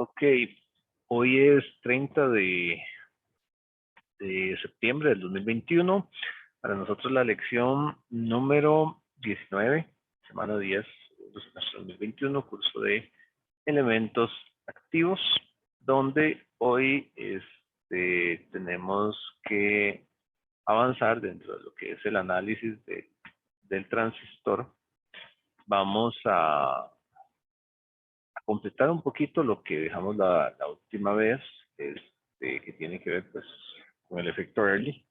Ok, hoy es 30 de septiembre del 2021. Para nosotros la lección número 19, semana 10 del semestre 2021, curso de elementos activos, donde hoy tenemos que avanzar dentro de lo que es el análisis del transistor. Vamos a completar un poquito lo que dejamos la última vez, que tiene que ver pues con el efecto Early.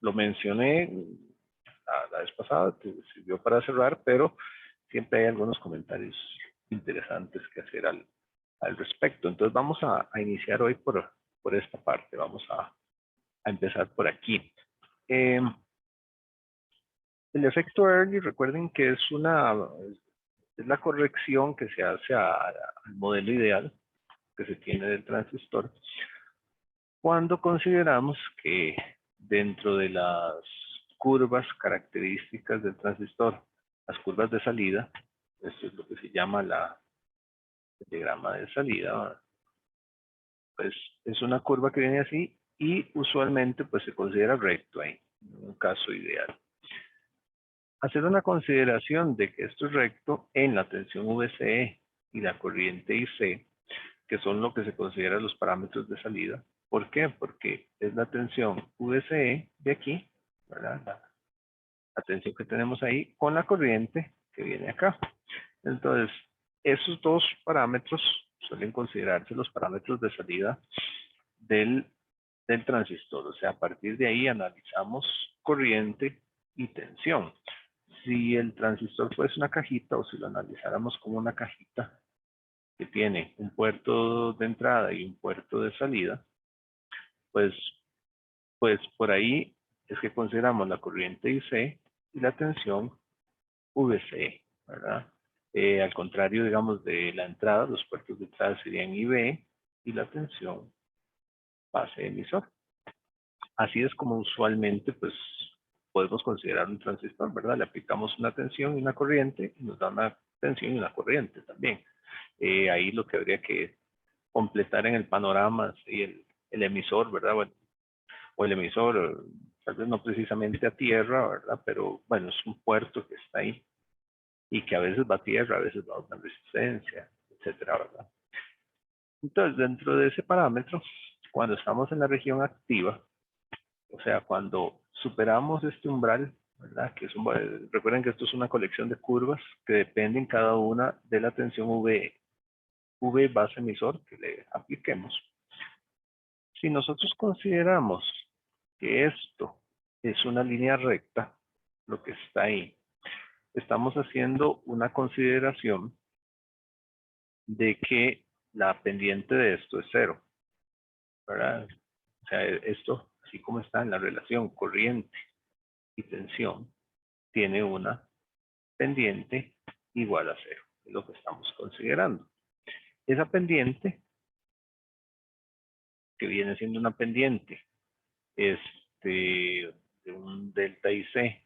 Lo mencioné la vez pasada, que sirvió para cerrar, pero siempre hay algunos comentarios interesantes que hacer al respecto. Entonces vamos a iniciar hoy por esta parte. Vamos a empezar por aquí. El efecto Early, recuerden que es la corrección que se hace al modelo ideal que se tiene del transistor cuando consideramos que dentro de las curvas características del transistor, las curvas de salida, esto es lo que se llama el diagrama de salida, pues es una curva que viene así y usualmente pues se considera recto ahí, en un caso ideal. Hacer una consideración de que esto es recto en la tensión VCE y la corriente IC, que son lo que se consideran los parámetros de salida. ¿Por qué? Porque es la tensión VCE de aquí, ¿verdad? La tensión que tenemos ahí con la corriente que viene acá. Entonces, esos dos parámetros suelen considerarse los parámetros de salida del transistor. O sea, a partir de ahí analizamos corriente y tensión. Si el transistor fuese una cajita o si lo analizáramos como una cajita que tiene un puerto de entrada y un puerto de salida, pues por ahí es que consideramos la corriente IC y la tensión VC, ¿verdad? Al contrario, digamos, de la entrada, los puertos de entrada serían IB y la tensión base emisor. Así es como usualmente, pues, podemos considerar un transistor, ¿verdad? Le aplicamos una tensión y una corriente y nos da una tensión y una corriente también. Ahí lo que habría que completar en el panorama y el emisor, ¿verdad? Bueno, o el emisor, tal vez no precisamente a tierra, ¿verdad? Pero bueno, es un puerto que está ahí y que a veces va a tierra, a veces va a una resistencia, etcétera, ¿verdad? Entonces, dentro de ese parámetro, cuando estamos en la región activa, o sea, cuando superamos este umbral, ¿verdad? Recuerden que esto es una colección de curvas que dependen cada una de la tensión V base emisor que le apliquemos. Si nosotros consideramos que esto es una línea recta, lo que está ahí, estamos haciendo una consideración de que la pendiente de esto es cero, ¿verdad? O sea, esto, así como está en la relación corriente y tensión, tiene una pendiente igual a cero, es lo que estamos considerando. Esa pendiente, que viene siendo una pendiente de un delta IC,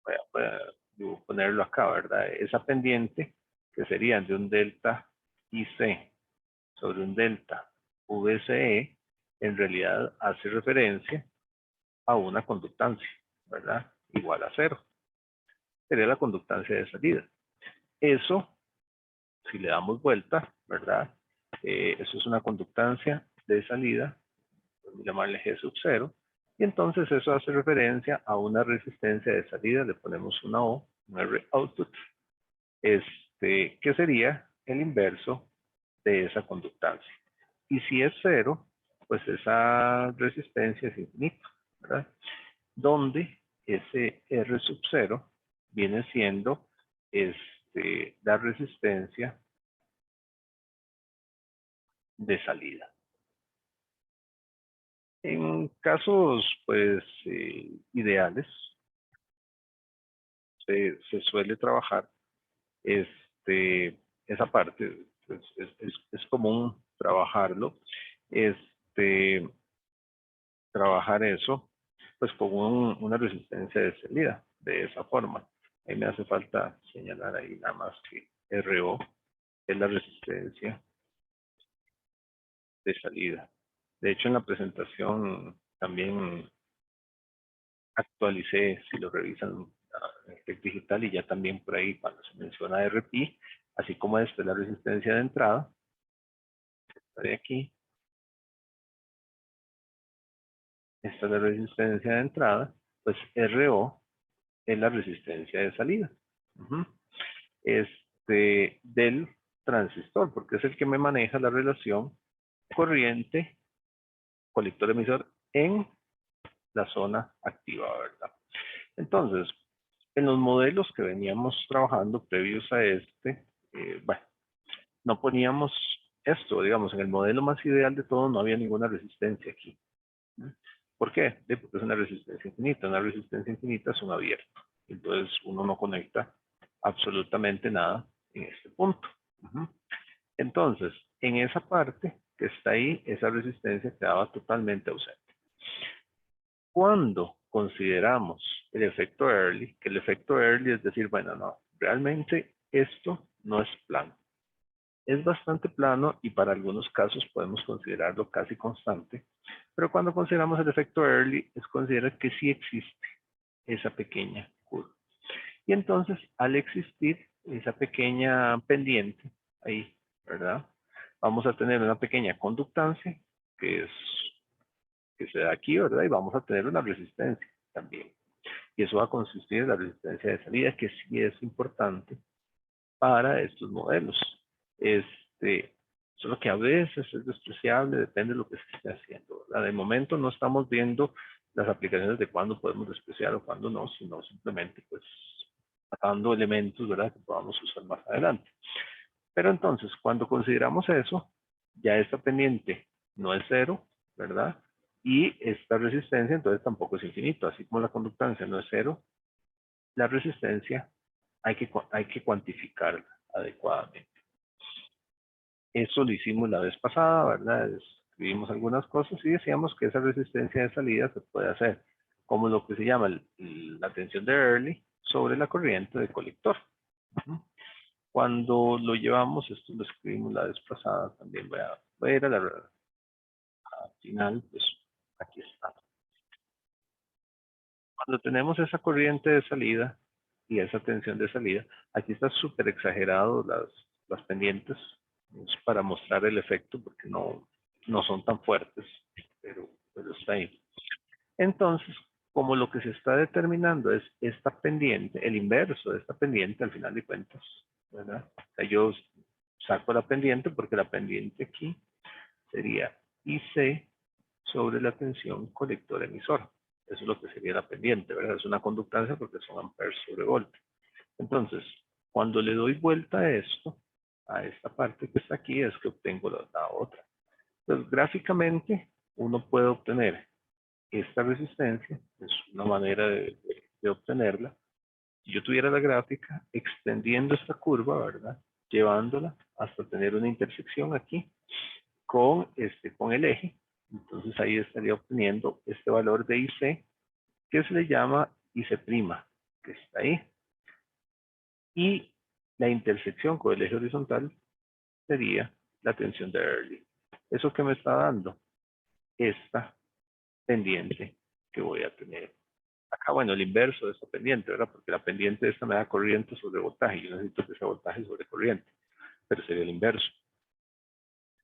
voy a ponerlo acá, ¿verdad? Esa pendiente, que sería de un delta IC sobre un delta VCE, en realidad hace referencia a una conductancia, ¿verdad? Igual a cero. Sería la conductancia de salida. Eso, si le damos vuelta, ¿verdad? Eso es una conductancia de salida, podemos llamarle G sub 0, y entonces eso hace referencia a una resistencia de salida, le ponemos una O, un R output, que sería el inverso de esa conductancia. Y si es cero, pues esa resistencia es infinita, ¿verdad? Donde ese R sub 0 viene siendo la resistencia de salida. En casos, pues, ideales, se suele trabajar esa parte, pues, es común trabajarlo, trabajar eso, pues con una resistencia de salida, de esa forma. Ahí me hace falta señalar ahí nada más que RO es la resistencia de salida. De hecho, en la presentación también actualicé, si lo revisan en el TEC digital, y ya también por ahí cuando se menciona RPI, así como esta es la resistencia de entrada, de aquí, esta es la resistencia de entrada, pues RO es la resistencia de salida. Del transistor, porque es el que me maneja la relación corriente colector emisor en la zona activa, ¿verdad? Entonces, en los modelos que veníamos trabajando previos a este, bueno, no poníamos esto, digamos, en el modelo más ideal de todo no había ninguna resistencia aquí. ¿Por qué? Porque es una resistencia infinita. Una resistencia infinita es un abierto. Entonces uno no conecta absolutamente nada en este punto. Entonces, en esa parte que está ahí, esa resistencia quedaba totalmente ausente. Cuando consideramos el efecto Early, que el efecto Early es decir, bueno, no, realmente esto no es plano. Es bastante plano y para algunos casos podemos considerarlo casi constante, pero cuando consideramos el efecto Early es considerar que sí existe esa pequeña curva. Y entonces, al existir esa pequeña pendiente ahí, ¿verdad? Vamos a tener una pequeña conductancia que se da aquí, ¿verdad? Y vamos a tener una resistencia también. Y eso va a consistir en la resistencia de salida, que sí es importante para estos modelos. Solo que a veces es despreciable, depende de lo que se esté haciendo, ¿verdad? De momento no estamos viendo las aplicaciones de cuándo podemos despreciar o cuándo no, sino simplemente pues sacando elementos, ¿verdad?, que podamos usar más adelante. Pero entonces, cuando consideramos eso, ya esta pendiente no es cero, ¿verdad? Y esta resistencia entonces tampoco es infinito, así como la conductancia no es cero, la resistencia hay que cuantificarla adecuadamente. Eso lo hicimos la vez pasada, ¿verdad? Escribimos algunas cosas y decíamos que esa resistencia de salida se puede hacer como lo que se llama la tensión de Early sobre la corriente de colector. Cuando lo llevamos, esto lo escribimos la vez pasada, también voy a ir a la final, pues aquí está. Cuando tenemos esa corriente de salida y esa tensión de salida, aquí está súper exagerado las pendientes, es para mostrar el efecto porque no son tan fuertes, pero está ahí. Entonces, como lo que se está determinando es esta pendiente, el inverso de esta pendiente al final de cuentas, ¿verdad? O sea, yo saco la pendiente porque la pendiente aquí sería IC sobre la tensión colector emisor. Eso es lo que sería la pendiente, ¿verdad? Es una conductancia porque son amperes sobre volt. Entonces, cuando le doy vuelta a esto, a esta parte que está aquí, es que obtengo la otra. Entonces, gráficamente, uno puede obtener esta resistencia, es una manera de obtenerla. Si yo tuviera la gráfica, extendiendo esta curva, ¿verdad? Llevándola hasta tener una intersección aquí con el eje. Entonces ahí estaría obteniendo este valor de IC, que se le llama IC', que está ahí. Y la intersección con el eje horizontal sería la tensión de Early. ¿Eso que me está dando? Esta pendiente que voy a tener. Acá, bueno, el inverso de esta pendiente, ¿verdad? Porque la pendiente de esta me da corriente sobre voltaje. Yo necesito que sea voltaje sobre corriente, pero sería el inverso.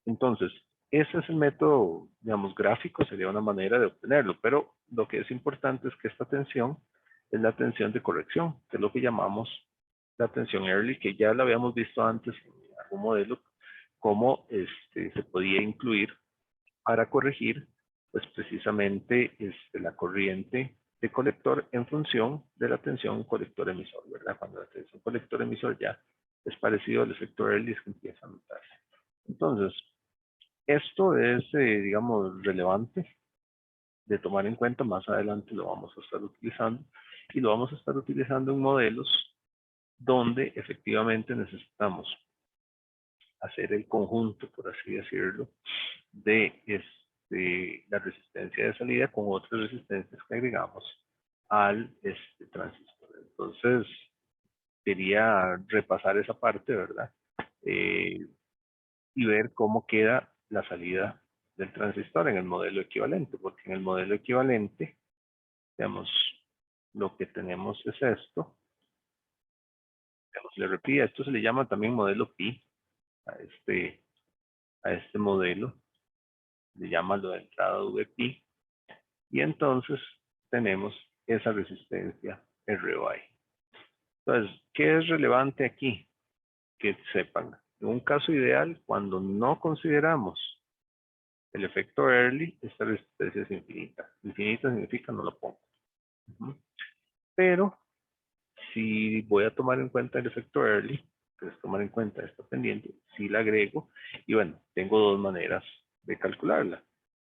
Entonces, ese es el método, digamos, gráfico, sería una manera de obtenerlo, pero lo que es importante es que esta tensión es la tensión de corrección, que es lo que llamamos la tensión Early, que ya la habíamos visto antes en algún modelo, cómo se podía incluir para corregir, pues precisamente la corriente de colector en función de la tensión colector emisor, ¿verdad? Cuando la tensión colector emisor ya es parecido al efecto Early, es que empieza a notarse. Entonces, esto es, digamos, relevante de tomar en cuenta. Más adelante lo vamos a estar utilizando y lo vamos a estar utilizando en modelos donde efectivamente necesitamos hacer el conjunto, por así decirlo, de la resistencia de salida con otras resistencias que agregamos al transistor. Entonces, quería repasar esa parte, ¿verdad? y ver cómo queda la salida del transistor en el modelo equivalente, porque en el modelo equivalente, digamos, lo que tenemos es esto. Digamos, le repito, esto se le llama también modelo pi a este modelo, le llama lo de entrada VPi, y entonces tenemos esa resistencia RY. Entonces, ¿qué es relevante aquí? Que sepan, en un caso ideal, cuando no consideramos el efecto Early, esta resistencia es infinita. Infinita significa no lo pongo. Pero, si voy a tomar en cuenta el efecto Early, que es tomar en cuenta esta pendiente, sí la agrego, y bueno, tengo dos maneras de calcularla.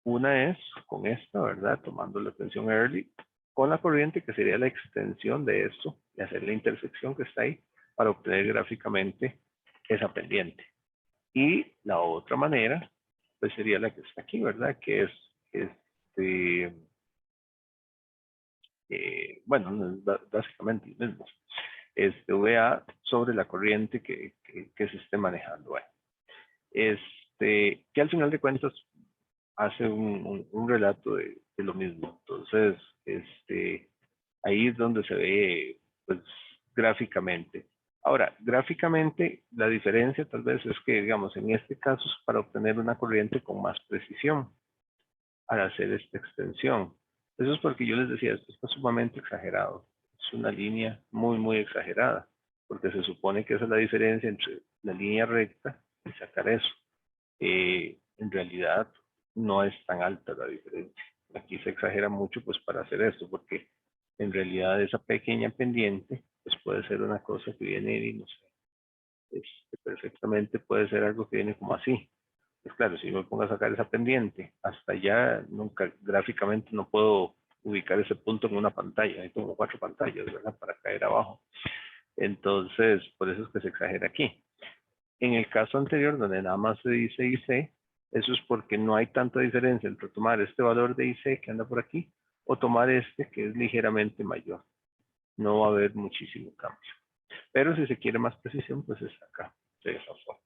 Una es con esta, ¿verdad? Tomando la tensión Early, con la corriente, que sería la extensión de esto, y hacer la intersección que está ahí, para obtener gráficamente esa pendiente. Y la otra manera, pues sería la que está aquí, ¿verdad? Que es, bueno, básicamente lo mismo. VA sobre la corriente que se esté manejando ahí. Que al final de cuentas hace un relato de lo mismo. Entonces, ahí es donde se ve, pues, gráficamente. Ahora, gráficamente, la diferencia tal vez es que, digamos, en este caso es para obtener una corriente con más precisión al hacer esta extensión. Eso es porque yo les decía, esto está sumamente exagerado. Es una línea muy, muy exagerada, porque se supone que esa es la diferencia entre la línea recta y sacar eso. En realidad, no es tan alta la diferencia. Aquí se exagera mucho pues para hacer esto, porque en realidad esa pequeña pendiente pues puede ser una cosa que viene y no sé, perfectamente puede ser algo que viene como así. Pues claro, si yo me pongo a sacar esa pendiente, hasta allá nunca gráficamente no puedo ubicar ese punto en una pantalla, hay como 4 pantallas, ¿verdad? Para caer abajo. Entonces, por eso es que se exagera aquí. En el caso anterior, donde nada más se dice IC, eso es porque no hay tanta diferencia entre tomar este valor de IC que anda por aquí o tomar este que es ligeramente mayor. No va a haber muchísimo cambio. Pero si se quiere más precisión, pues es acá, de esa forma.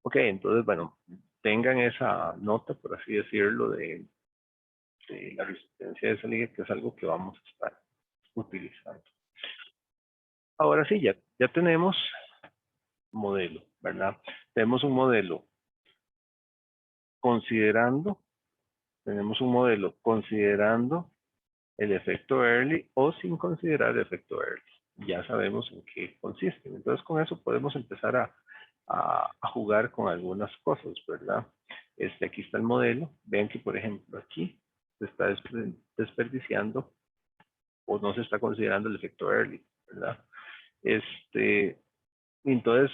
Ok, entonces, bueno, tengan esa nota, por así decirlo, de la resistencia de salida, que es algo que vamos a estar utilizando. Ahora sí, ya tenemos modelo, ¿verdad? Tenemos un modelo considerando el efecto Early o sin considerar el efecto Early. Ya sabemos en qué consiste. Entonces, con eso podemos empezar a jugar con algunas cosas, ¿verdad? Aquí está el modelo. Vean que, por ejemplo, aquí se está desperdiciando o no se está considerando el efecto Early, ¿verdad? Entonces,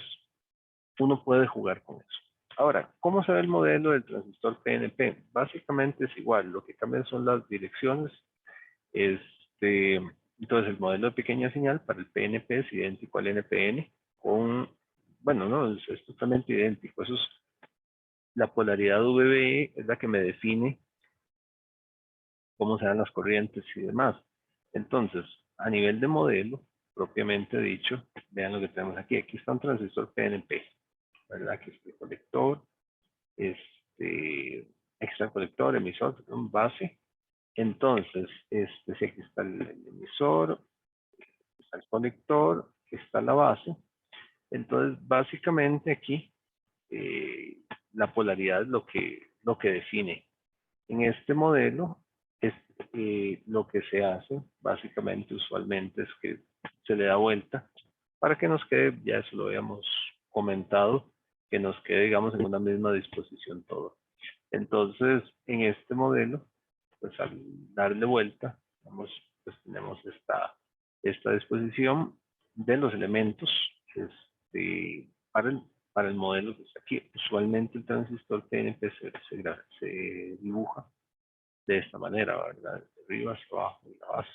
uno puede jugar con eso. Ahora, ¿cómo se ve el modelo del transistor PNP? Básicamente es igual, lo que cambian son las direcciones. Entonces, el modelo de pequeña señal para el PNP es idéntico al NPN con, bueno, no, es totalmente idéntico. Eso es la polaridad VBE, es la que me define cómo se dan las corrientes y demás. Entonces, a nivel de modelo, propiamente dicho, vean lo que tenemos aquí. Aquí está un transistor PNP, ¿verdad? Aquí está el colector, extra colector, emisor, base. Entonces, si aquí está el emisor, está el conector, está la base. Entonces, básicamente aquí, la polaridad es lo que define. En este modelo, lo que se hace, básicamente, usualmente, es que se le da vuelta para que nos quede, ya eso lo habíamos comentado, que nos quede, digamos, en una misma disposición todo. Entonces, en este modelo, pues al darle vuelta, vamos, pues tenemos esta disposición de los elementos para el modelo que está aquí. Usualmente el transistor PNP se dibuja de esta manera, ¿verdad? De arriba hacia abajo y la base.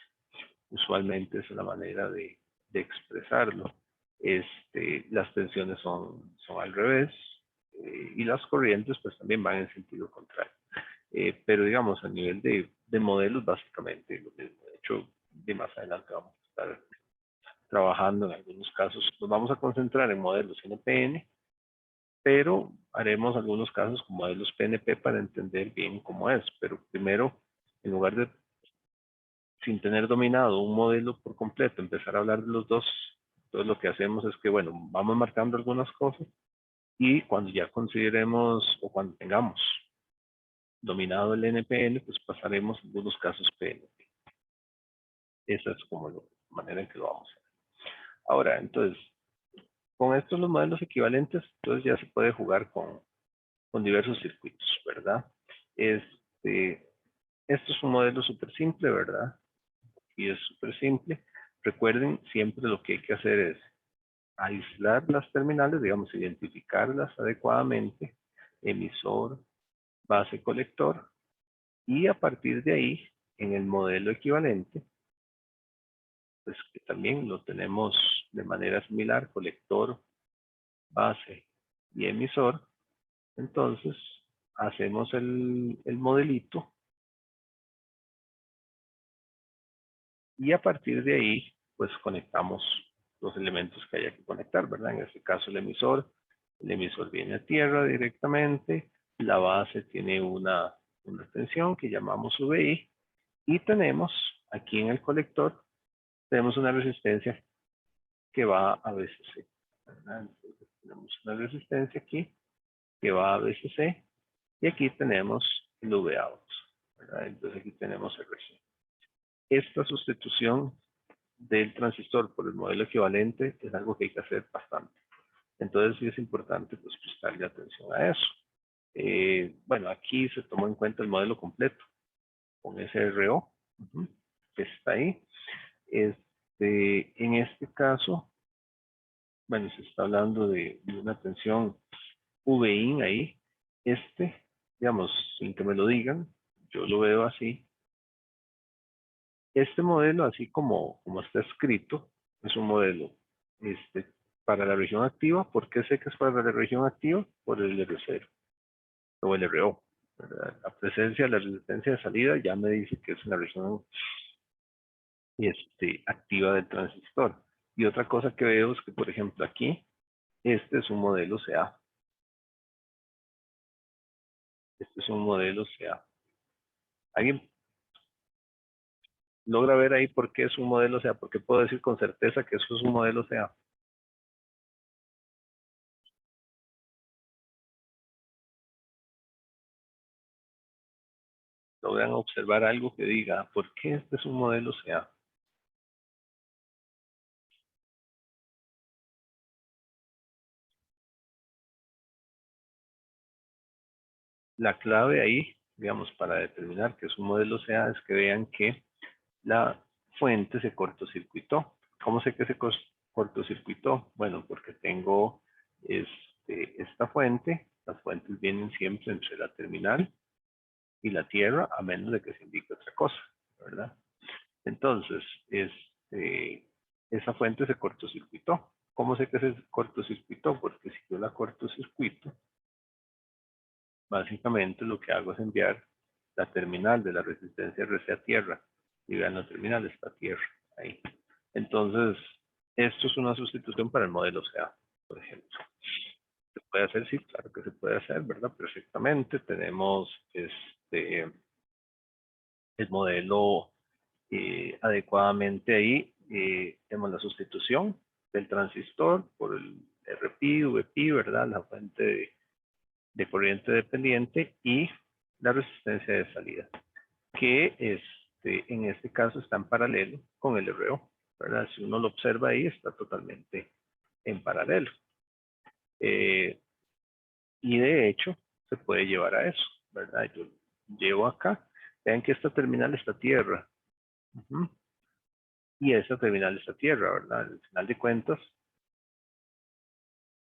Usualmente es la manera de expresarlo. Las tensiones son al revés y las corrientes pues también van en sentido contrario. Pero digamos, a nivel de modelos, básicamente lo mismo. De hecho, de más adelante vamos a estar trabajando en algunos casos. Nos vamos a concentrar en modelos NPN, pero haremos algunos casos con modelos PNP para entender bien cómo es. Pero primero, en lugar de, sin tener dominado un modelo por completo, empezar a hablar de los dos, entonces lo que hacemos es que, bueno, vamos marcando algunas cosas y cuando ya consideremos o cuando tengamos dominado el NPN, pues pasaremos algunos casos PNP. Esa es como la manera en que lo vamos a hacer. Ahora, entonces, con estos los modelos equivalentes, entonces ya se puede jugar con diversos circuitos, ¿verdad? Esto es un modelo súper simple, ¿verdad? Y es súper simple. Recuerden, siempre lo que hay que hacer es aislar las terminales, digamos, identificarlas adecuadamente, emisor, base, colector, y a partir de ahí, en el modelo equivalente, pues que también lo tenemos de manera similar, colector, base y emisor, entonces hacemos el modelito y a partir de ahí, pues conectamos los elementos que haya que conectar, ¿verdad? En este caso el emisor viene a tierra directamente, la base tiene una extensión que llamamos VI y tenemos aquí en el colector, tenemos una resistencia que va a VCC, ¿verdad? Entonces, tenemos una resistencia aquí que va a VCC y aquí tenemos el VOUT, ¿verdad? Entonces aquí tenemos RC. Esta sustitución del transistor por el modelo equivalente es algo que hay que hacer bastante. Entonces sí es importante pues, prestarle atención a eso. Bueno, aquí se tomó en cuenta el modelo completo con SRO, que está ahí. En este caso, bueno, se está hablando de una tensión VIN ahí. Digamos, sin que me lo digan, yo lo veo así. Este modelo, así como está escrito, es un modelo para la región activa. ¿Por qué sé que es para la región activa? Por el R0 o el RO. ¿Verdad? La presencia, la resistencia de salida ya me dice que es una región activa del transistor. Y otra cosa que veo es que, por ejemplo, aquí, este es un modelo CA. Este es un modelo CA. ¿Alguien logra ver ahí por qué es un modelo CA? ¿Por qué puedo decir con certeza que eso es un modelo CA? Logran observar algo que diga, ¿por qué este es un modelo CA? La clave ahí, digamos, para determinar que es un modelo CA es que vean que la fuente se cortocircuitó. ¿Cómo sé que se cortocircuitó? Bueno, porque tengo esta fuente. Las fuentes vienen siempre entre la terminal y la tierra, a menos de que se indique otra cosa, ¿verdad? Entonces, esa fuente se cortocircuitó. ¿Cómo sé que se cortocircuitó? Porque si yo la cortocircuito, básicamente lo que hago es enviar la terminal de la resistencia RC a tierra. Y vean, la terminal está a tierra, ahí. Entonces, esto es una sustitución para el modelo CA, por ejemplo. ¿Se puede hacer? Sí, claro que se puede hacer, ¿verdad? Perfectamente. Tenemos el modelo adecuadamente ahí. Tenemos la sustitución del transistor por el RP, VP, ¿verdad? La fuente de corriente dependiente y la resistencia de salida, que en este caso está en paralelo con el RO, ¿verdad? Si uno lo observa ahí, está totalmente en paralelo. Y de hecho, se puede llevar a eso, ¿verdad? Yo llevo acá, vean que esta terminal está a tierra. Y esta terminal está a tierra, ¿verdad? Al final de cuentas,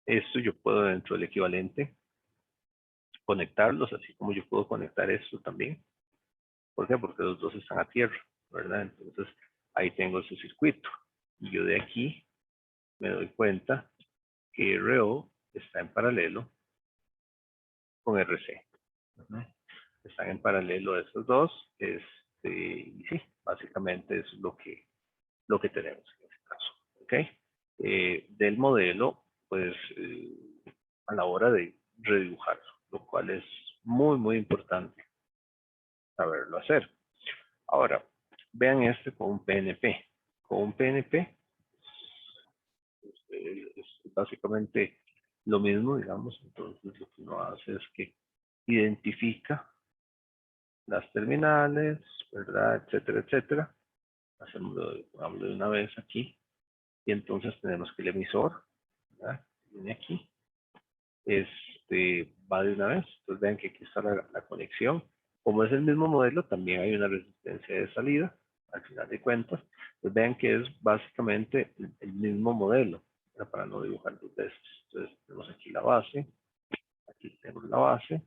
esto yo puedo dentro del equivalente conectarlos, así como yo puedo conectar esto también. ¿Por qué? Porque los dos están a tierra, ¿verdad? Entonces, ahí tengo ese circuito. Y yo de aquí me doy cuenta que RO está en paralelo con RC. ¿No? Están en paralelo estos dos. Y sí, básicamente es lo que tenemos en este caso. ¿Ok? Del modelo, pues a la hora de redibujar, lo cual es muy, muy importante saberlo hacer. Ahora, vean este con un PNP. Con un PNP es básicamente lo mismo, digamos. Entonces, lo que uno hace es que identifica las terminales, ¿verdad? Etcétera, etcétera. Hagamos de una vez aquí. Y entonces tenemos que el emisor, ¿verdad? Viene aquí. Va de una vez. Entonces vean que aquí está la conexión. Como es el mismo modelo, también hay una resistencia de salida, al final de cuentas. Entonces vean que es básicamente el mismo modelo, para no dibujar dos veces. Entonces tenemos aquí la base, aquí tenemos la base,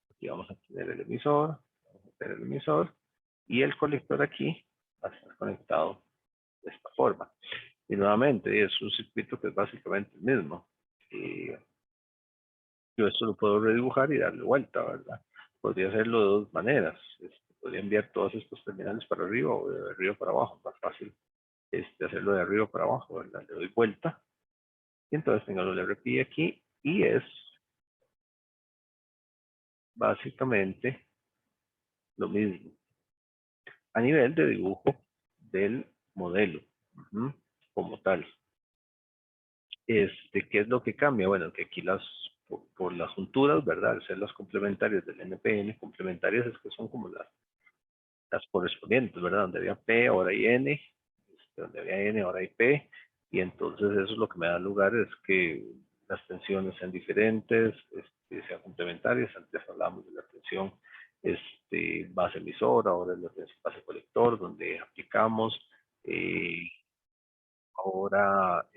aquí vamos a tener el emisor, vamos a tener el emisor, y el colector aquí va a estar conectado de esta forma. Y nuevamente es un circuito que es básicamente el mismo. Yo esto lo puedo redibujar y darle vuelta, ¿verdad? Podría hacerlo de dos maneras. Podría enviar todos estos terminales para arriba o de arriba para abajo. Más fácil hacerlo de arriba para abajo, ¿verdad? Le doy vuelta y entonces tengo el RPI aquí y es básicamente lo mismo a nivel de dibujo del modelo como tal. ¿Qué es lo que cambia? Bueno, que aquí por las junturas, ¿verdad? Al ser las complementarias del NPN, complementarias es que son como las correspondientes, ¿verdad? Donde había P, ahora hay N, donde había N, ahora hay P, y entonces eso es lo que me da lugar es que las tensiones sean diferentes, sean complementarias. Antes hablábamos de la tensión base emisor, ahora es la tensión base colector, donde aplicamos, eh, ahora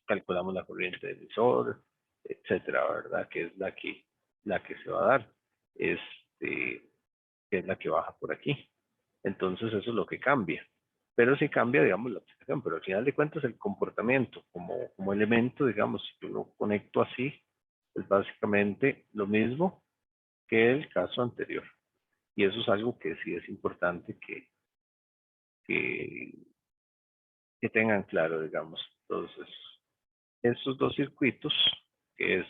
calculamos la corriente del emisor, etcétera, ¿verdad? Que es la que se va a dar, que es la que baja por aquí. Entonces eso es lo que cambia. Pero sí cambia, digamos, la aplicación, pero al final de cuentas el comportamiento como elemento, digamos, si yo lo conecto así, es básicamente lo mismo que el caso anterior. Y eso es algo que sí es importante que, que tengan claro, digamos. Entonces, estos dos circuitos, que es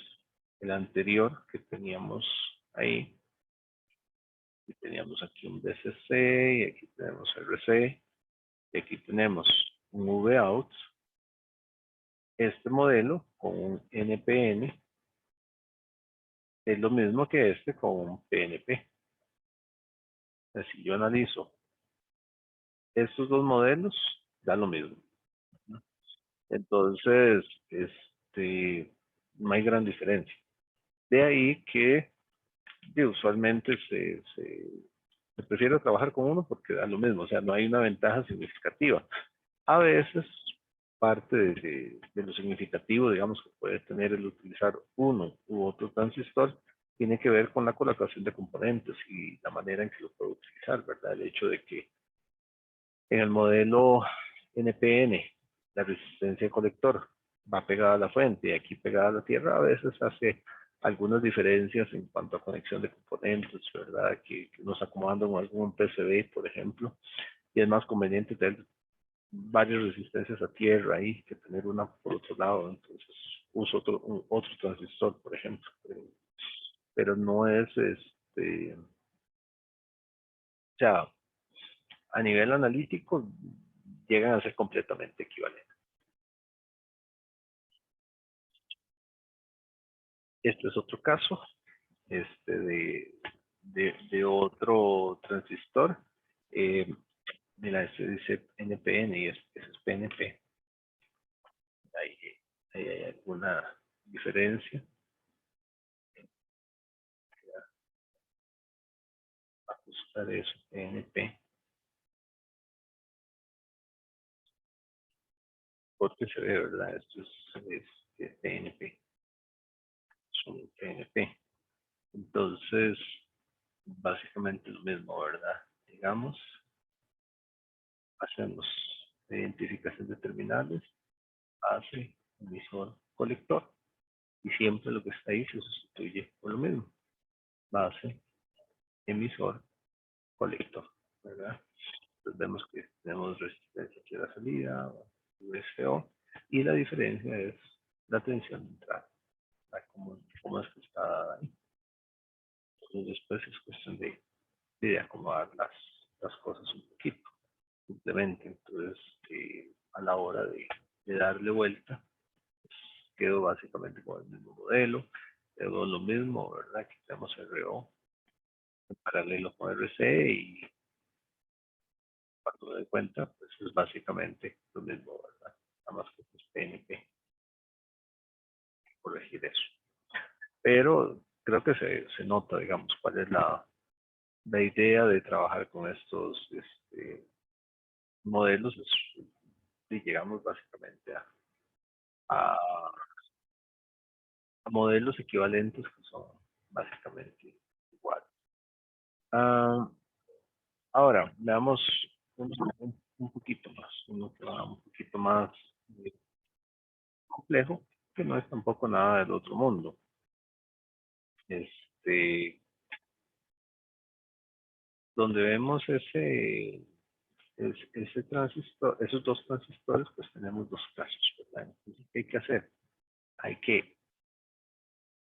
el anterior que teníamos ahí, y teníamos aquí un BCC, y aquí tenemos RC, y aquí tenemos un V-out. Este modelo con un NPN es lo mismo que este con un PNP. Si yo analizo estos dos modelos, da lo mismo, ¿no? Entonces, no hay gran diferencia. De ahí que usualmente se prefiere trabajar con uno porque da lo mismo, o sea, no hay una ventaja significativa. A veces, parte de lo significativo, digamos, que puede tener el utilizar uno u otro transistor, tiene que ver con la colocación de componentes y la manera en que lo puedo utilizar, ¿verdad? El hecho de que en el modelo NPN, la resistencia de colector va pegada a la fuente y aquí pegada a la tierra, a veces hace algunas diferencias en cuanto a conexión de componentes, ¿verdad? Que nos acomodando con algún PCB, por ejemplo, y es más conveniente tener varias resistencias a tierra ahí que tener una por otro lado. Entonces uso otro transistor, por ejemplo. Pero no es, o sea, a nivel analítico llegan a ser completamente equivalentes. Este es otro caso de otro transistor. Eh, Mira, este dice NPN y este es PNP. Ahí, ahí hay alguna diferencia. Ajustar eso, PNP, porque se ve, ¿verdad? Esto es PNP, es un PNP. Entonces, básicamente lo mismo, ¿verdad? Digamos, hacemos identificación de terminales, base, emisor, colector, y siempre lo que está ahí se sustituye por lo mismo, base, emisor, colector, ¿verdad? Entonces vemos que tenemos resistencia aquí a la salida, VSO, y la diferencia es la tensión de entrada. ¿Cómo es que está dada ahí? Entonces después es cuestión de acomodar las cosas un poquito, simplemente. Entonces, a la hora de darle vuelta, pues, quedó básicamente con el mismo modelo, quedó lo mismo, ¿verdad? Aquí tenemos RO en paralelo con RC y cuando me doy cuenta, pues es básicamente lo mismo, ¿verdad? Nada más que pues PNP, corregir eso. Pero creo que se nota, digamos, cuál es la idea de trabajar con estos modelos. Y llegamos básicamente a, a modelos equivalentes que son básicamente iguales. Ahora, veamos un poquito más, uno que va un poquito más complejo, que no es tampoco nada del otro mundo. Donde vemos ese transistor, esos dos transistores, pues tenemos dos casos, ¿verdad? Entonces, ¿qué hay que hacer? Hay que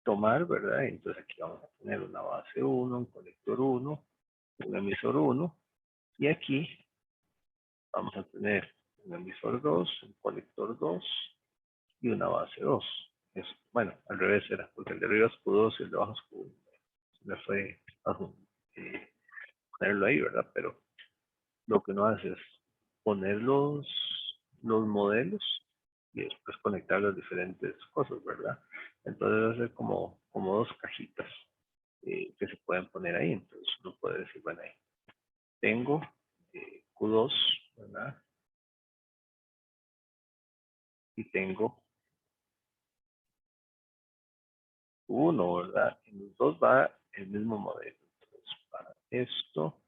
tomar, ¿verdad? Entonces aquí vamos a tener una base 1, un colector 1, un emisor 1, y aquí vamos a tener un emisor 2, un colector 2 y una base 2. Es, bueno, al revés era, porque el de arriba es Q2 y el de abajo es Q1. Se me fue a ponerlo ahí, ¿verdad? Pero lo que uno hace es poner los modelos y después conectar las diferentes cosas, ¿verdad? Entonces va a ser como dos cajitas que se pueden poner ahí. Entonces uno puede decir, bueno, ahí tengo Q2, ¿verdad? Y tengo Q1, ¿verdad? En los dos va el mismo modelo. Entonces, para esto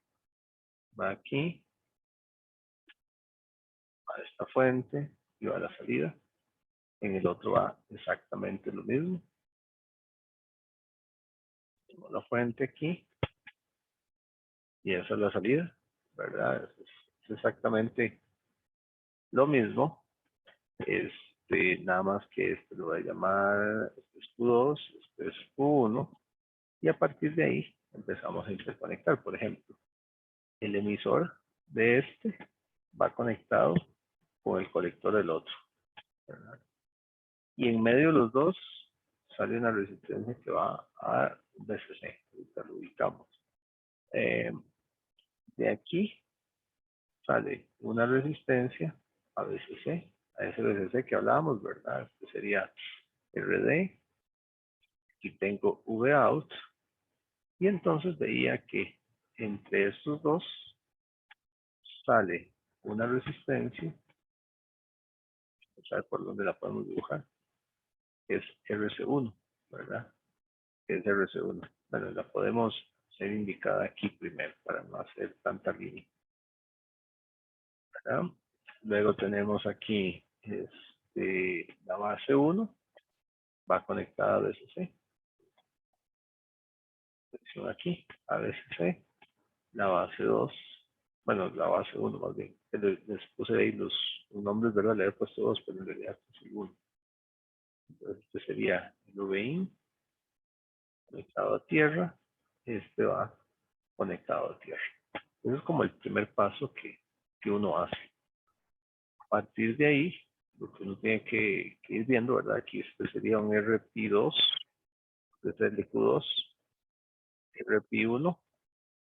va aquí, a esta fuente y va a la salida. En el otro va exactamente lo mismo. Tengo la fuente aquí y esa es la salida, ¿verdad? Es exactamente lo mismo. Nada más que este lo voy a llamar, este es Q2, este es Q1, y a partir de ahí empezamos a interconectar. Por ejemplo, el emisor de este va conectado con el colector del otro, ¿verdad? Y en medio de los dos sale una resistencia que va a VCC, ahorita lo ubicamos. De aquí sale una resistencia a VCC, a ese VCC que hablábamos, ¿verdad? Este sería RD, aquí tengo Vout, y entonces veía que entre estos dos sale una resistencia, vamos a ver por dónde la podemos dibujar, que es RC1, ¿verdad? Que es RC1. Bueno, la podemos ser indicada aquí primero para no hacer tanta línea, ¿verdad? Luego tenemos aquí la base 1, va conectada a VCC. Selección aquí, a VCC. La base 2, bueno, la base 1 más bien. Les puse ahí los nombres, ¿verdad? Le he puesto 2, pero en realidad es el 1. Entonces, este sería el VIN conectado a tierra. Este va conectado a tierra. Ese es como el primer paso que uno hace. A partir de ahí, lo que uno tiene que ir viendo, ¿verdad? Aquí este sería un RP2, este es el Q2, RP1,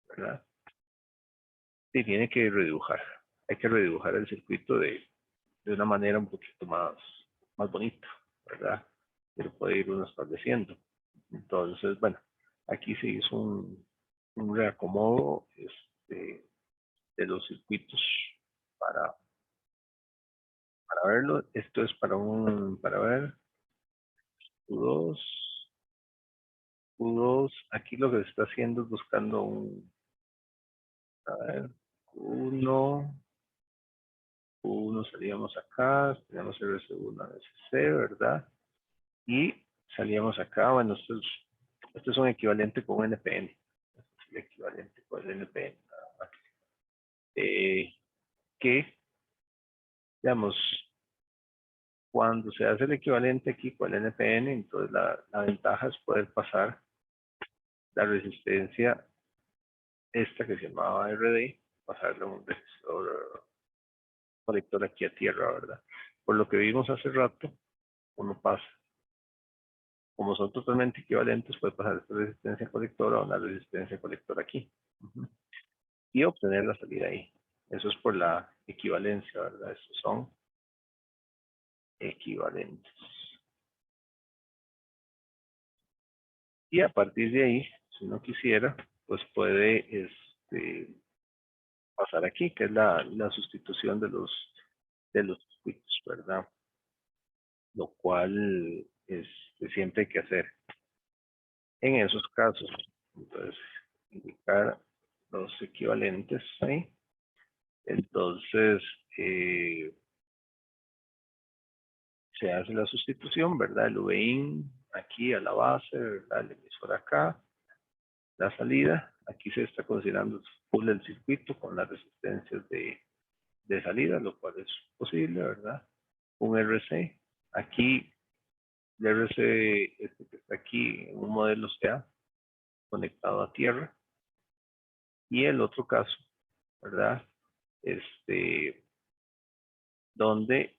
¿verdad? Y tiene que redibujar. Hay que redibujar el circuito de una manera un poquito más bonita, ¿verdad? Pero puede ir uno estableciendo. Entonces, bueno, aquí se hizo un reacomodo de los circuitos para, para verlo. Esto es para ver, Q2, Q2. Aquí lo que se está haciendo es buscando a ver, Q1, Q1 salíamos acá, tenemos el RC1, RC, ¿verdad? Y salíamos acá, bueno, esto es un equivalente con un NPN. Este es el equivalente con el NPN. Que, digamos, Cuando se hace el equivalente aquí con el NPN, entonces la ventaja es poder pasar la resistencia, esta que se llamaba RD, pasarla a un resistor colector aquí a tierra, ¿verdad? Por lo que vimos hace rato, uno pasa, como son totalmente equivalentes, puede pasar esta resistencia colectora a una resistencia colectora aquí. Y obtener la salida ahí. Eso es por la equivalencia, ¿verdad? Estos son equivalentes. Y a partir de ahí, si uno quisiera, pues puede pasar aquí, que es la sustitución de los circuitos, ¿verdad? Lo cual siempre hay que hacer en esos casos. Entonces, indicar los equivalentes ahí. Entonces, se hace la sustitución, ¿verdad? El VIN aquí a la base, ¿verdad? El emisor acá, la salida. Aquí se está considerando full el circuito con las resistencias de salida, lo cual es posible, ¿verdad? Un RC. Aquí, el RC este que está aquí en un modelo CA conectado a tierra. Y el otro caso, ¿verdad? Donde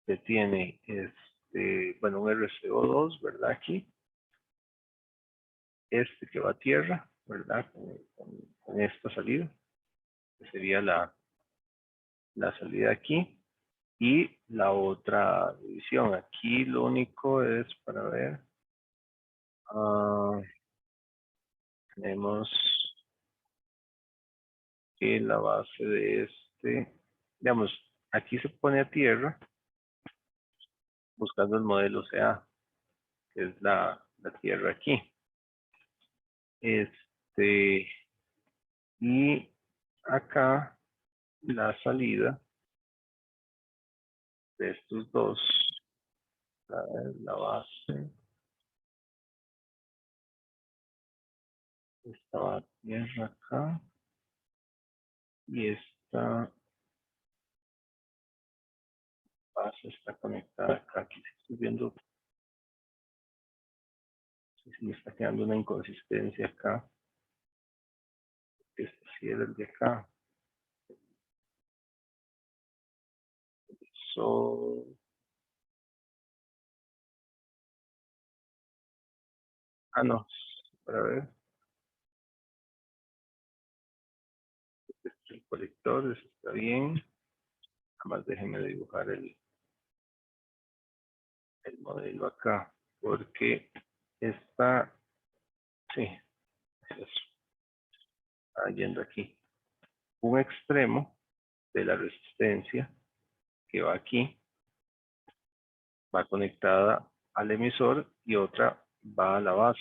se tiene, bueno, un RCO2, ¿verdad? Aquí, que va a tierra, ¿verdad? Con esta salida, que sería la salida aquí, y la otra división. Aquí lo único es para ver, tenemos que la base de digamos, aquí se pone a tierra, buscando el modelo CA, que es la tierra aquí. Y acá la salida de estos dos, la base, esta tierra acá, y esta base está conectada acá. Aquí estoy viendo si me está quedando una inconsistencia acá. Este sí era el de acá. So, no, para ver. El colector está bien. Nada más déjenme dibujar el modelo acá, porque está, sí, eso, está yendo aquí. Un extremo de la resistencia que va aquí, va conectada al emisor y otra va a la base.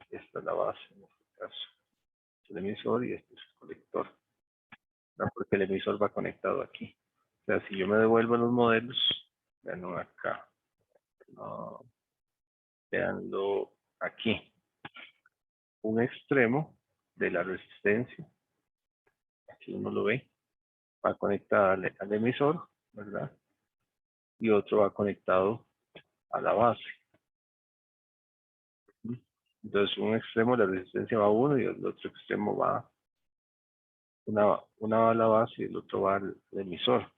Esta es la base en este caso. Es el emisor y este es el colector. ¿No? Porque el emisor va conectado aquí. O sea, si yo me devuelvo los modelos, veanlo acá. No, veanlo aquí. Un extremo de la resistencia, aquí uno lo ve, va conectada al emisor, ¿verdad? Y otro va conectado a la base. Entonces, un extremo de la resistencia va a uno y el otro extremo va, una va a la base y el otro va al emisor.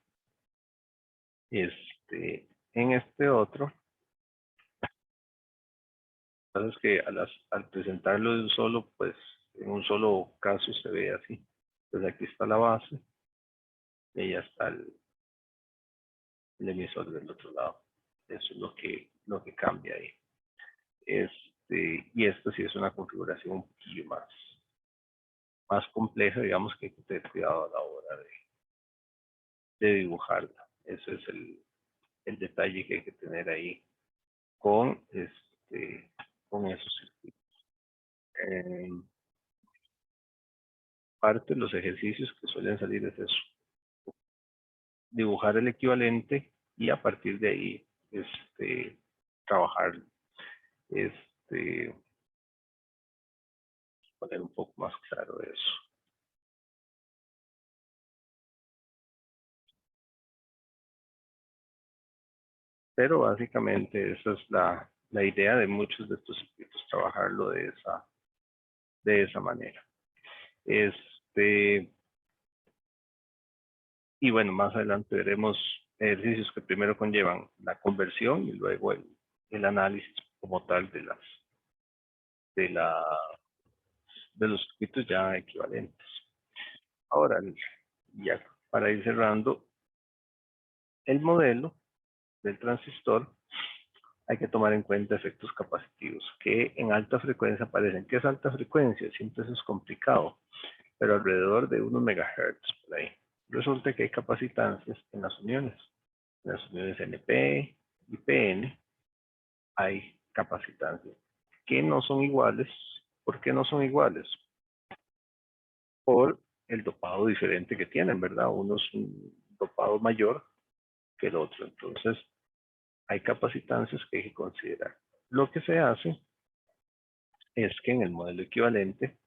En este otro, es que al presentarlo de un solo, pues en un solo caso se ve así. Entonces aquí está la base y ya está el emisor del otro lado. Eso es lo que cambia ahí. Y esto sí es una configuración un poquillo más compleja, digamos, que hay que tener cuidado a la hora de dibujarla. Ese es el detalle que hay que tener ahí con, con esos circuitos. Parte de los ejercicios que suelen salir es eso, dibujar el equivalente y a partir de ahí trabajar, poner un poco más claro eso. Pero básicamente esa es la idea de muchos de estos circuitos, trabajarlo de esa manera. Y bueno, más adelante veremos ejercicios que primero conllevan la conversión y luego el análisis como tal de, la, de los circuitos ya equivalentes. Ahora, ya para ir cerrando, el modelo del transistor hay que tomar en cuenta efectos capacitivos que en alta frecuencia aparecen. ¿Qué es alta frecuencia? Siempre eso es complicado, pero alrededor de 1 MHz por ahí. Resulta que hay capacitancias en las uniones. En las uniones NP y PN hay capacitancias que no son iguales. ¿Por qué no son iguales? Por el dopado diferente que tienen, ¿verdad? Uno es un dopado mayor que el otro. Entonces, hay capacitancias que hay que considerar. Lo que se hace es que en el modelo equivalente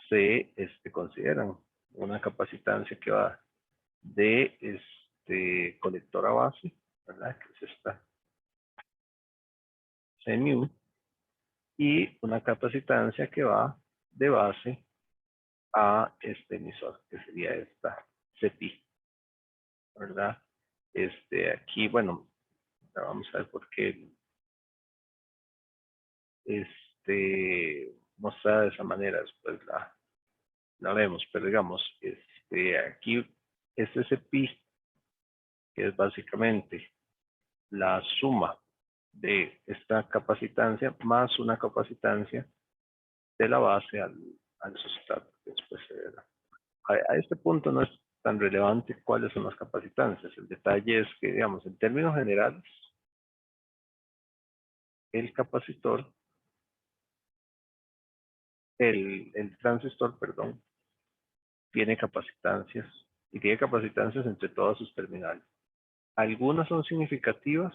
se consideran una capacitancia que va de colector a base, ¿verdad? Que es esta CMU, y una capacitancia que va de base a este emisor, que sería esta CPI, ¿verdad? Aquí, bueno, vamos a ver por qué mostrar de esa manera, después la vemos, pero digamos, aquí este CPI, que es básicamente la suma de esta capacitancia más una capacitancia de la base al sustrato, que después se verá. A este punto no es tan relevante cuáles son las capacitancias. El detalle es que, digamos, en términos generales, el capacitor, el transistor, perdón, tiene capacitancias y tiene capacitancias entre todas sus terminales. Algunas son significativas,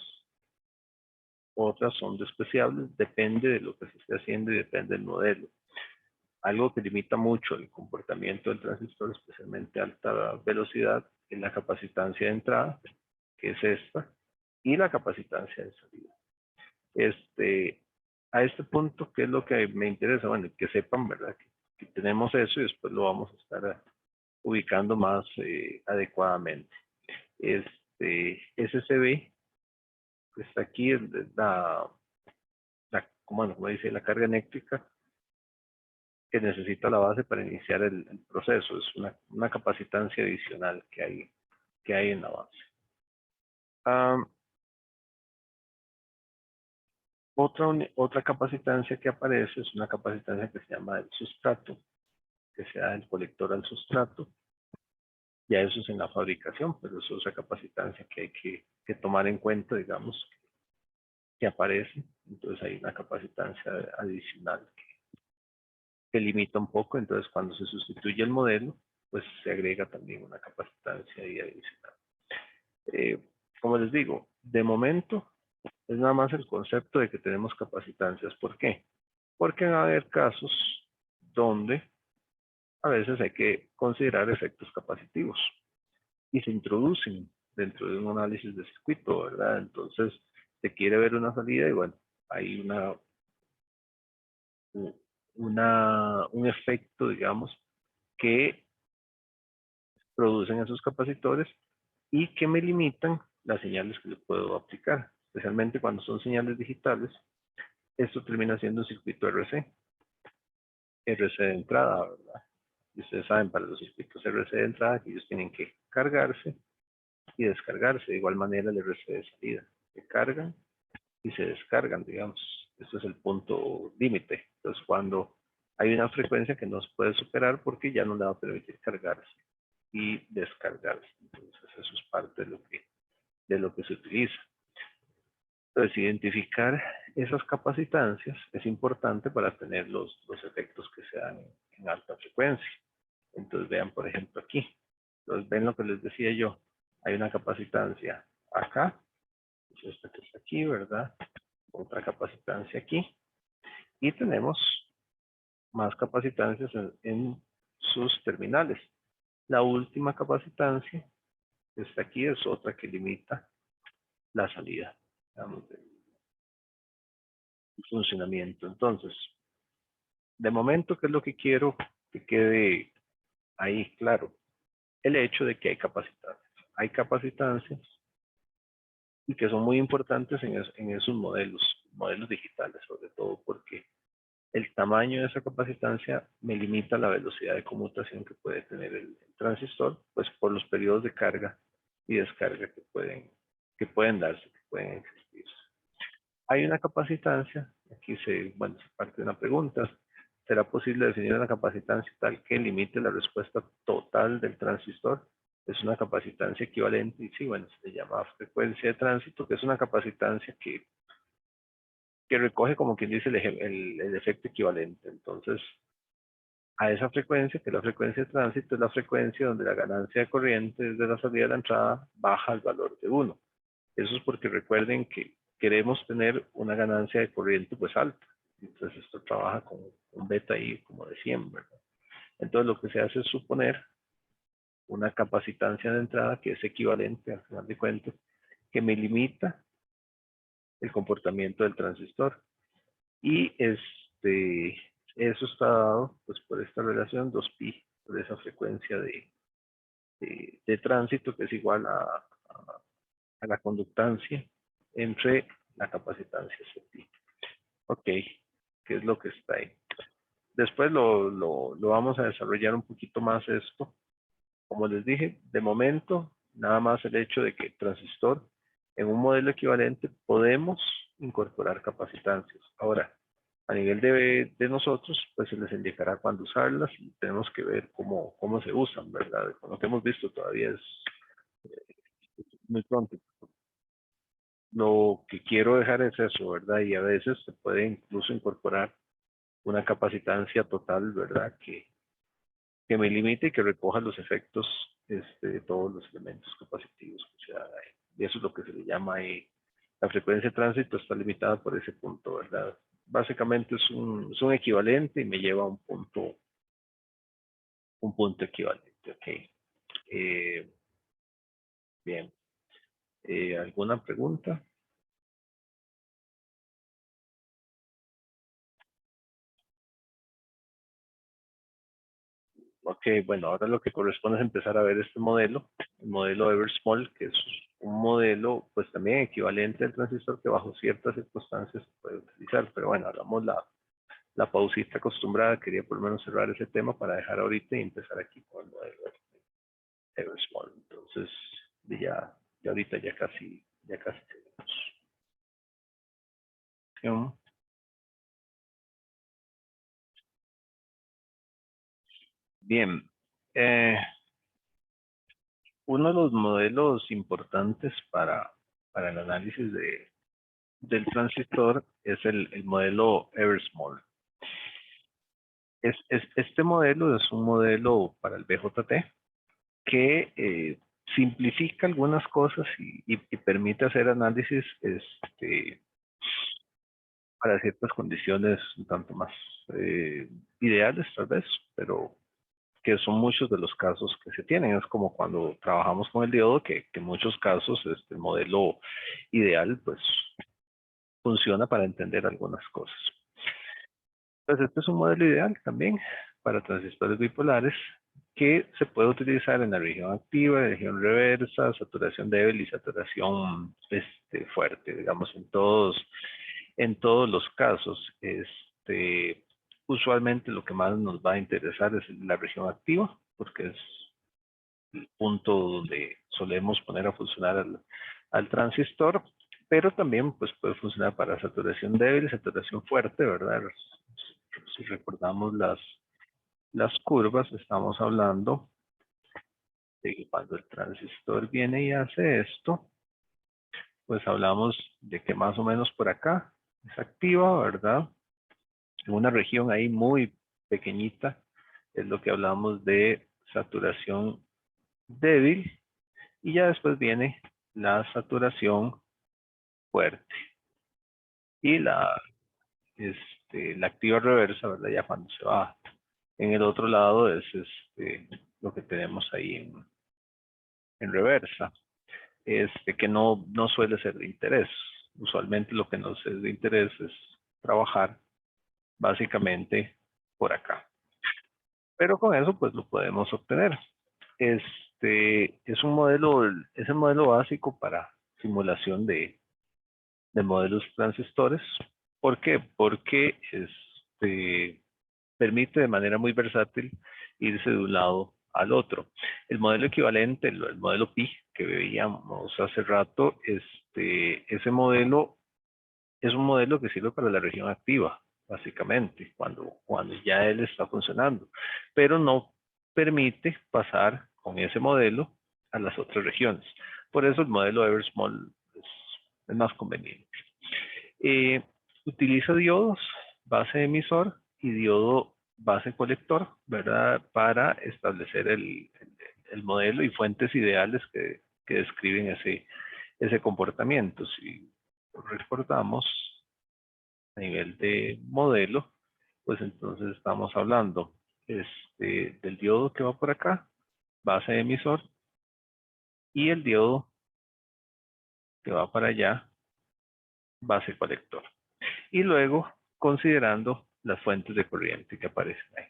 otras son despreciables, depende de lo que se esté haciendo y depende del modelo. Algo que limita mucho el comportamiento del transistor, especialmente a alta velocidad, es la capacitancia de entrada, que es esta, y la capacitancia de salida. A este punto, ¿qué es lo que me interesa? Bueno, que sepan, ¿verdad? Que tenemos eso y después lo vamos a estar ubicando más adecuadamente. SCB, que está aquí, es como dice, la carga eléctrica que necesita la base para iniciar el proceso. Es una capacitancia adicional que hay en la base. Otra capacitancia que aparece es una capacitancia que se llama el sustrato, que se da del colector al sustrato. Ya eso es en la fabricación, pero eso es otra capacitancia que hay que tomar en cuenta, digamos, que aparece. Entonces hay una capacitancia adicional que limita un poco. Entonces cuando se sustituye el modelo, pues se agrega también una capacitancia adicional. Como les digo, de momento es nada más el concepto de que tenemos capacitancias. ¿Por qué? Porque van a haber casos donde a veces hay que considerar efectos capacitivos y se introducen dentro de un análisis de circuito, ¿verdad? Entonces, se quiere ver una salida y bueno, hay un efecto, digamos, que producen esos capacitores y que me limitan las señales que le puedo aplicar, especialmente cuando son señales digitales. Esto termina siendo un circuito RC de entrada, ¿verdad? Y ustedes saben, para los circuitos RC de entrada, que ellos tienen que cargarse y descargarse. De igual manera el RC de salida. Se cargan y se descargan, digamos. Este es el punto límite. Entonces, cuando hay una frecuencia que no se puede superar porque ya no le va a permitir cargarse y descargarse. Entonces, eso es parte de lo que se utiliza. Entonces, identificar esas capacitancias es importante para tener los efectos que se dan en alta frecuencia. Entonces, vean, por ejemplo, aquí. Entonces, ven lo que les decía yo. Hay una capacitancia acá, es esta que está aquí, ¿verdad? Otra capacitancia aquí. Y tenemos más capacitancias en sus terminales. La última capacitancia que está aquí es otra que limita la salida, digamos, del funcionamiento. Entonces, de momento, ¿qué es lo que quiero que quede ahí claro? El hecho de que hay capacitancias. Hay capacitancias y que son muy importantes en esos modelos digitales, sobre todo porque el tamaño de esa capacitancia me limita la velocidad de conmutación que puede tener el transistor, pues por los periodos de carga y descarga que pueden darse, que pueden existir. Hay una capacitancia, aquí se parte de una pregunta, ¿será posible definir una capacitancia tal que limite la respuesta total del transistor? Es una capacitancia equivalente, y sí, bueno, se llama frecuencia de tránsito, que es una capacitancia que recoge como quien dice el efecto equivalente. Entonces, a esa frecuencia, que es la frecuencia de tránsito, es la frecuencia donde la ganancia de corriente desde la salida a la entrada baja al valor de 1. Eso es porque recuerden que queremos tener una ganancia de corriente pues alta. Entonces esto trabaja con un beta I como de 100, ¿verdad? Entonces lo que se hace es suponer una capacitancia de entrada que es equivalente al final de cuentas, que me limita el comportamiento del transistor. Y eso está dado pues por esta relación 2pi, por esa frecuencia de tránsito que es igual a la conductancia entre la capacitancia CPI. Ok, ¿qué es lo que está ahí? Después lo vamos a desarrollar un poquito más esto. Como les dije, de momento, nada más el hecho de que transistor en un modelo equivalente podemos incorporar capacitancias. Ahora, a nivel de nosotros, pues se les indicará cuándo usarlas y tenemos que ver cómo se usan, ¿verdad? Con lo que hemos visto todavía es muy pronto. Lo que quiero dejar es eso, ¿verdad? Y a veces se puede incluso incorporar una capacitancia total, ¿verdad? Que me limite y que recoja los efectos de todos los elementos capacitivos que se hagan ahí. Y eso es lo que se le llama ahí. La frecuencia de tránsito está limitada por ese punto, ¿verdad? Básicamente es un equivalente y me lleva a un punto equivalente, ¿ok? Eh, bien. ¿Alguna pregunta? Ok, bueno, ahora lo que corresponde es empezar a ver este modelo, el modelo Eversmall, que es un modelo pues también equivalente al transistor que bajo ciertas circunstancias se puede utilizar, pero bueno, hagamos la pausita acostumbrada, quería por lo menos cerrar ese tema para dejar ahorita y empezar aquí con el modelo Eversmall. Entonces, ya ahorita ya casi tenemos. Bien, eh, uno de los modelos importantes para el análisis del transistor es el modelo Eversmall. Este modelo es un modelo para el BJT que simplifica algunas cosas y permite hacer análisis para ciertas condiciones un tanto más ideales tal vez, pero que son muchos de los casos que se tienen. Es como cuando trabajamos con el diodo, que en muchos casos el modelo ideal pues funciona para entender algunas cosas. Entonces, este es un modelo ideal también para transistores bipolares que se puede utilizar en la región activa, región reversa, saturación débil y saturación fuerte, digamos, en todos los casos. Usualmente lo que más nos va a interesar es la región activa, porque es el punto donde solemos poner a funcionar al transistor, pero también pues, puede funcionar para saturación débil, saturación fuerte, ¿verdad? Si recordamos las curvas, estamos hablando de que cuando el transistor viene y hace esto, pues hablamos de que más o menos por acá es activa, ¿verdad? En una región ahí muy pequeñita es lo que hablamos de saturación débil y ya después viene la saturación fuerte y la activa reversa, ¿verdad? Ya cuando se va. En el otro lado es lo que tenemos ahí en reversa. que no suele ser de interés. Usualmente lo que nos es de interés es trabajar básicamente por acá. Pero con eso pues lo podemos obtener. Es el modelo básico para simulación de modelos transistores. ¿Por qué? Porque permite de manera muy versátil irse de un lado al otro. El modelo equivalente, el modelo pi que veíamos hace rato, ese modelo es un modelo que sirve para la región activa, básicamente, cuando ya él está funcionando, pero no permite pasar con ese modelo a las otras regiones. Por eso el modelo Eversmall es más conveniente. Utiliza diodos, base emisor y diodo base colector, ¿verdad? Para establecer el modelo y fuentes ideales que describen ese comportamiento. Si recordamos a nivel de modelo, pues entonces estamos hablando del diodo que va por acá, base emisor, y el diodo que va para allá, base colector. Y luego considerando las fuentes de corriente que aparecen ahí.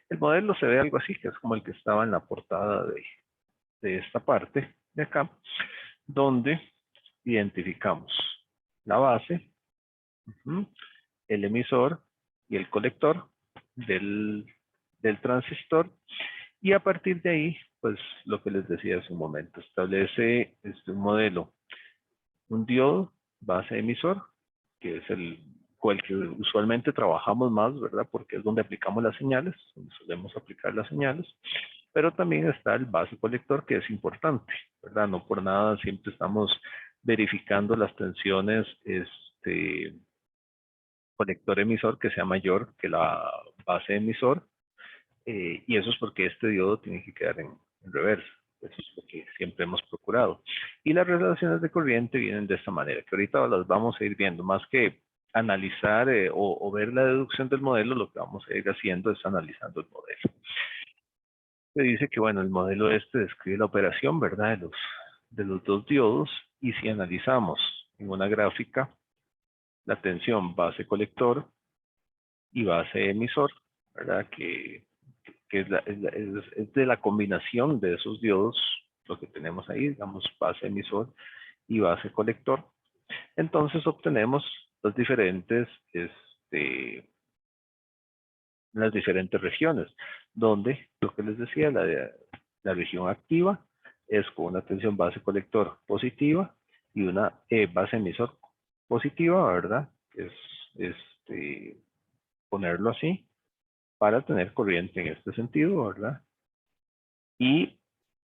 El modelo se ve algo así, que es como el que estaba en la portada de esta parte de acá, donde identificamos la base, el emisor y el colector del transistor, y a partir de ahí, pues lo que les decía hace un momento, establece un modelo, un diodo, base emisor, que es el que usualmente trabajamos más, ¿verdad? Porque es donde aplicamos las señales, donde solemos aplicar las señales, pero también está el base colector, que es importante, ¿verdad? No por nada siempre estamos verificando las tensiones colector emisor que sea mayor que la base emisor, y eso es porque este diodo tiene que quedar en reversa. Eso es lo que siempre hemos procurado. Y las relaciones de corriente vienen de esta manera, que ahorita las vamos a ir viendo. Más que analizar o ver la deducción del modelo, lo que vamos a ir haciendo es analizando el modelo. Se dice que, bueno, el modelo describe la operación, ¿verdad? De los dos diodos, y si analizamos en una gráfica la tensión base colector y base emisor, ¿verdad? Que es de la combinación de esos diodos, lo que tenemos ahí, digamos, base emisor y base colector. Entonces obtenemos las diferentes regiones, donde, lo que les decía, la región activa es con una tensión base colector positiva y una base emisor positiva, ¿verdad? Es ponerlo así para tener corriente en este sentido, ¿verdad? Y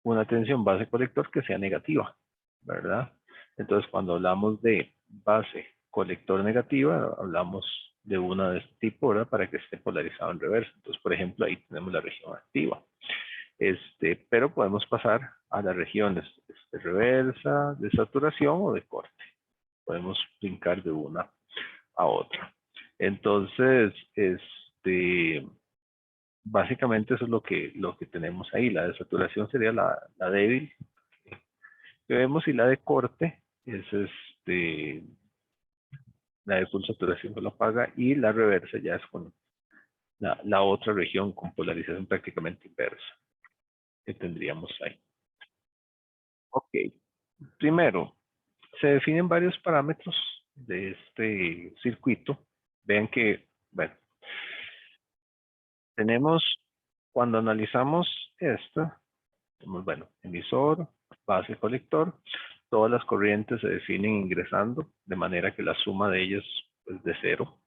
una tensión base colector que sea negativa, ¿verdad? Entonces, cuando hablamos de base colector negativa, hablamos de una de este tipo, ¿verdad? Para que esté polarizado en reversa. Entonces, por ejemplo, ahí tenemos la región activa. Pero podemos pasar a las regiones de reversa, de saturación o de corte. Podemos brincar de una a otra. Entonces, básicamente eso es lo que tenemos ahí. La de saturación sería la débil que vemos, y la de corte es la de full saturación con la paga, y la reversa ya es con la otra región con polarización prácticamente inversa que tendríamos ahí. Ok, primero, se definen varios parámetros de este circuito. Vean que, bueno, tenemos, cuando analizamos esto, tenemos, bueno, emisor, base, colector. Todas las corrientes se definen ingresando, de manera que la suma de ellas es de cero.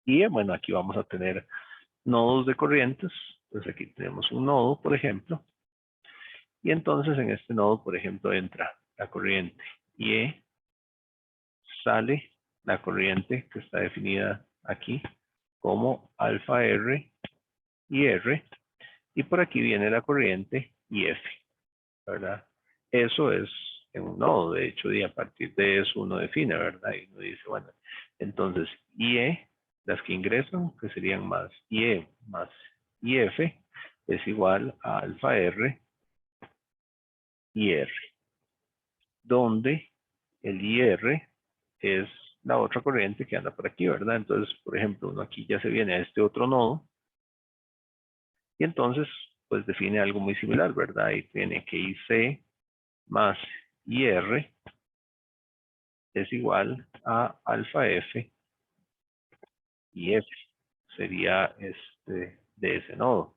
Y bueno, aquí vamos a tener nodos de corrientes. Entonces aquí tenemos un nodo, por ejemplo. Y entonces en este nodo, por ejemplo, entra la corriente IE, sale la corriente que está definida aquí como alfa R y R. Y por aquí viene la corriente IF, ¿verdad? Eso es en un nodo. De hecho, y a partir de eso uno define, ¿verdad? Y uno dice, bueno, entonces IE, las que ingresan, que serían más IE más IF, es igual a alfa R y R. donde el IR es la otra corriente que anda por aquí, ¿verdad? Entonces, por ejemplo, uno aquí ya se viene a este otro nodo y entonces, pues define algo muy similar, ¿verdad? Y tiene que IC más IR es igual a alfa F y F. Sería de ese nodo.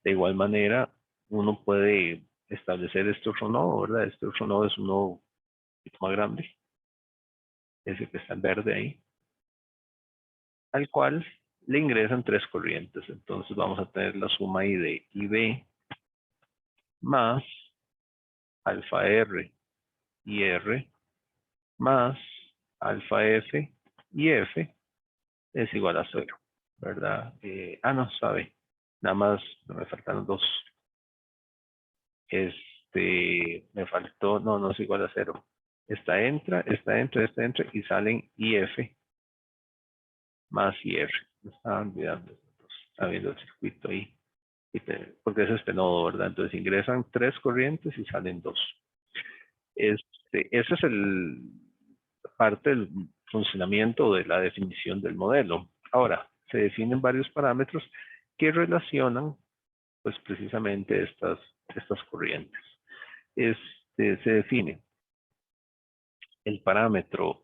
De igual manera, uno puede establecer este otro nodo, ¿verdad? Este otro nodo es un nodo más grande, ese que está en verde ahí, al cual le ingresan tres corrientes. Entonces vamos a tener la suma ahí de IB más alfa R y R más alfa F y F es igual a 0, ¿verdad? No, sabe, nada más me faltan dos. Me faltó, no es igual a 0. Esta entra y salen IF más IR. Me estaba olvidando. Está viendo el circuito ahí. Porque es este nodo, ¿verdad? Entonces ingresan tres corrientes y salen dos. Ese es parte del funcionamiento de la definición del modelo. Ahora, se definen varios parámetros que relacionan, pues, precisamente estas corrientes. Se define el parámetro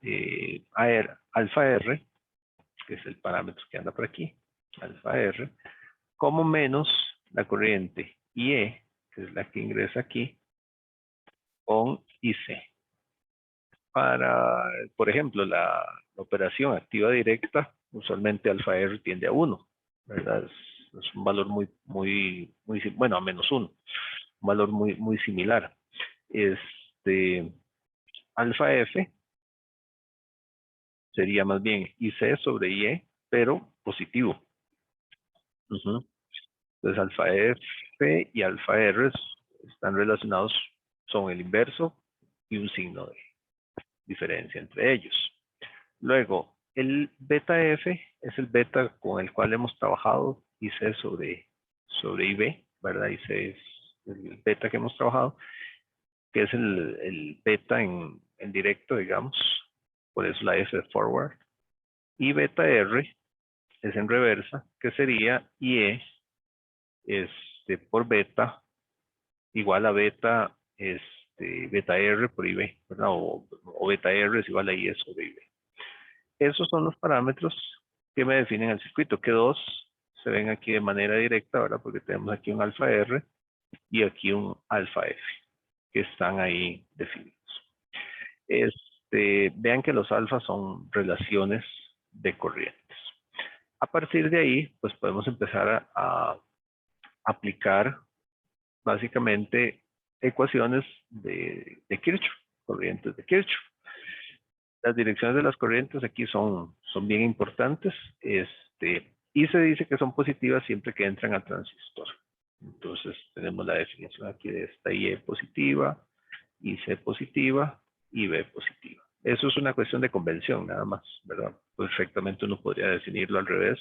alfa R, que es el parámetro que anda por aquí, alfa R, como menos la corriente IE, que es la que ingresa aquí, con IC. Para, por ejemplo, la operación activa directa, usualmente alfa R tiende a 1, ¿verdad? Es un valor bueno, a menos 1, un valor muy similar. Alfa F sería más bien IC sobre IE, pero positivo. Entonces alfa F y alfa R están relacionados, son el inverso y un signo de diferencia entre ellos. Luego, el beta F es el beta con el cual hemos trabajado IC sobre IB, ¿verdad? IC es el beta que hemos trabajado, que es el beta en directo, digamos, por eso la F de forward. Y beta R es en reversa, que sería IE por beta igual a beta, beta R por IB, ¿verdad? O beta R es igual a IE sobre IB. Esos son los parámetros que me definen el circuito, que dos se ven aquí de manera directa, ¿verdad? Porque tenemos aquí un alfa R y aquí un alfa F, que están ahí definidos. Vean que los alfas son relaciones de corrientes. A partir de ahí, pues podemos empezar a aplicar básicamente ecuaciones de Kirchhoff, corrientes de Kirchhoff. Las direcciones de las corrientes aquí son bien importantes, y se dice que son positivas siempre que entran al transistor. Entonces tenemos la definición aquí de esta IE positiva, IC positiva y B positiva. Eso es una cuestión de convención nada más, ¿verdad? Perfectamente uno podría definirlo al revés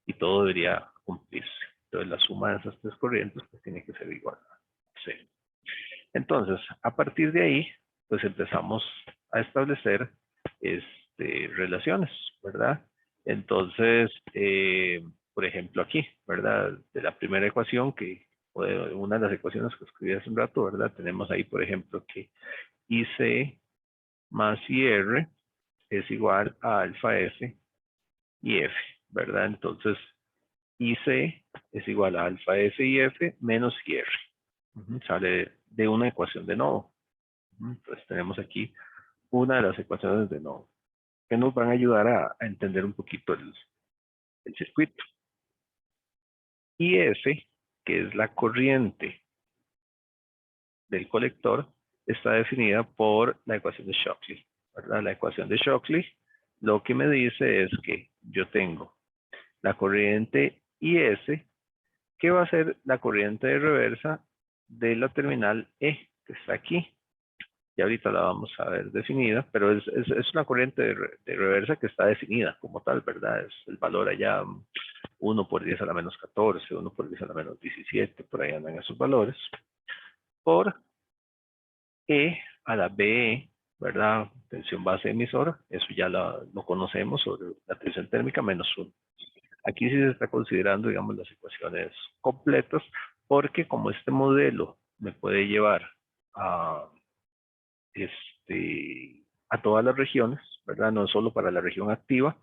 y todo debería cumplirse. Entonces la suma de esas tres corrientes pues tiene que ser igual a 0. Entonces, a partir de ahí, pues empezamos a establecer relaciones, ¿verdad? Entonces, por ejemplo, aquí, ¿verdad? De la primera ecuación, una de las ecuaciones que escribí hace un rato, ¿verdad? Tenemos ahí, por ejemplo, que IC más IR es igual a alfa F y F, ¿verdad? Entonces, IC es igual a alfa F y F menos IR. Sale de una ecuación de nodo. Entonces tenemos aquí una de las ecuaciones de nodo que nos van a ayudar a entender un poquito el circuito. IF, que es la corriente del colector, está definida por la ecuación de Shockley, ¿verdad? La ecuación de Shockley lo que me dice es que yo tengo la corriente IS, que va a ser la corriente de reversa de la terminal E, que está aquí. Y ahorita la vamos a ver definida, pero es una corriente de reversa que está definida como tal, ¿verdad? Es el valor allá 1 por 10 a la menos 14, 1 por 10 a la menos 17, por ahí andan esos valores, por E a la BE, ¿verdad? Tensión base emisora, eso ya lo conocemos sobre la tensión térmica menos 1. Aquí sí se está considerando, digamos, las ecuaciones completas, porque como este modelo me puede llevar a, a todas las regiones, ¿verdad? No solo para la región activa.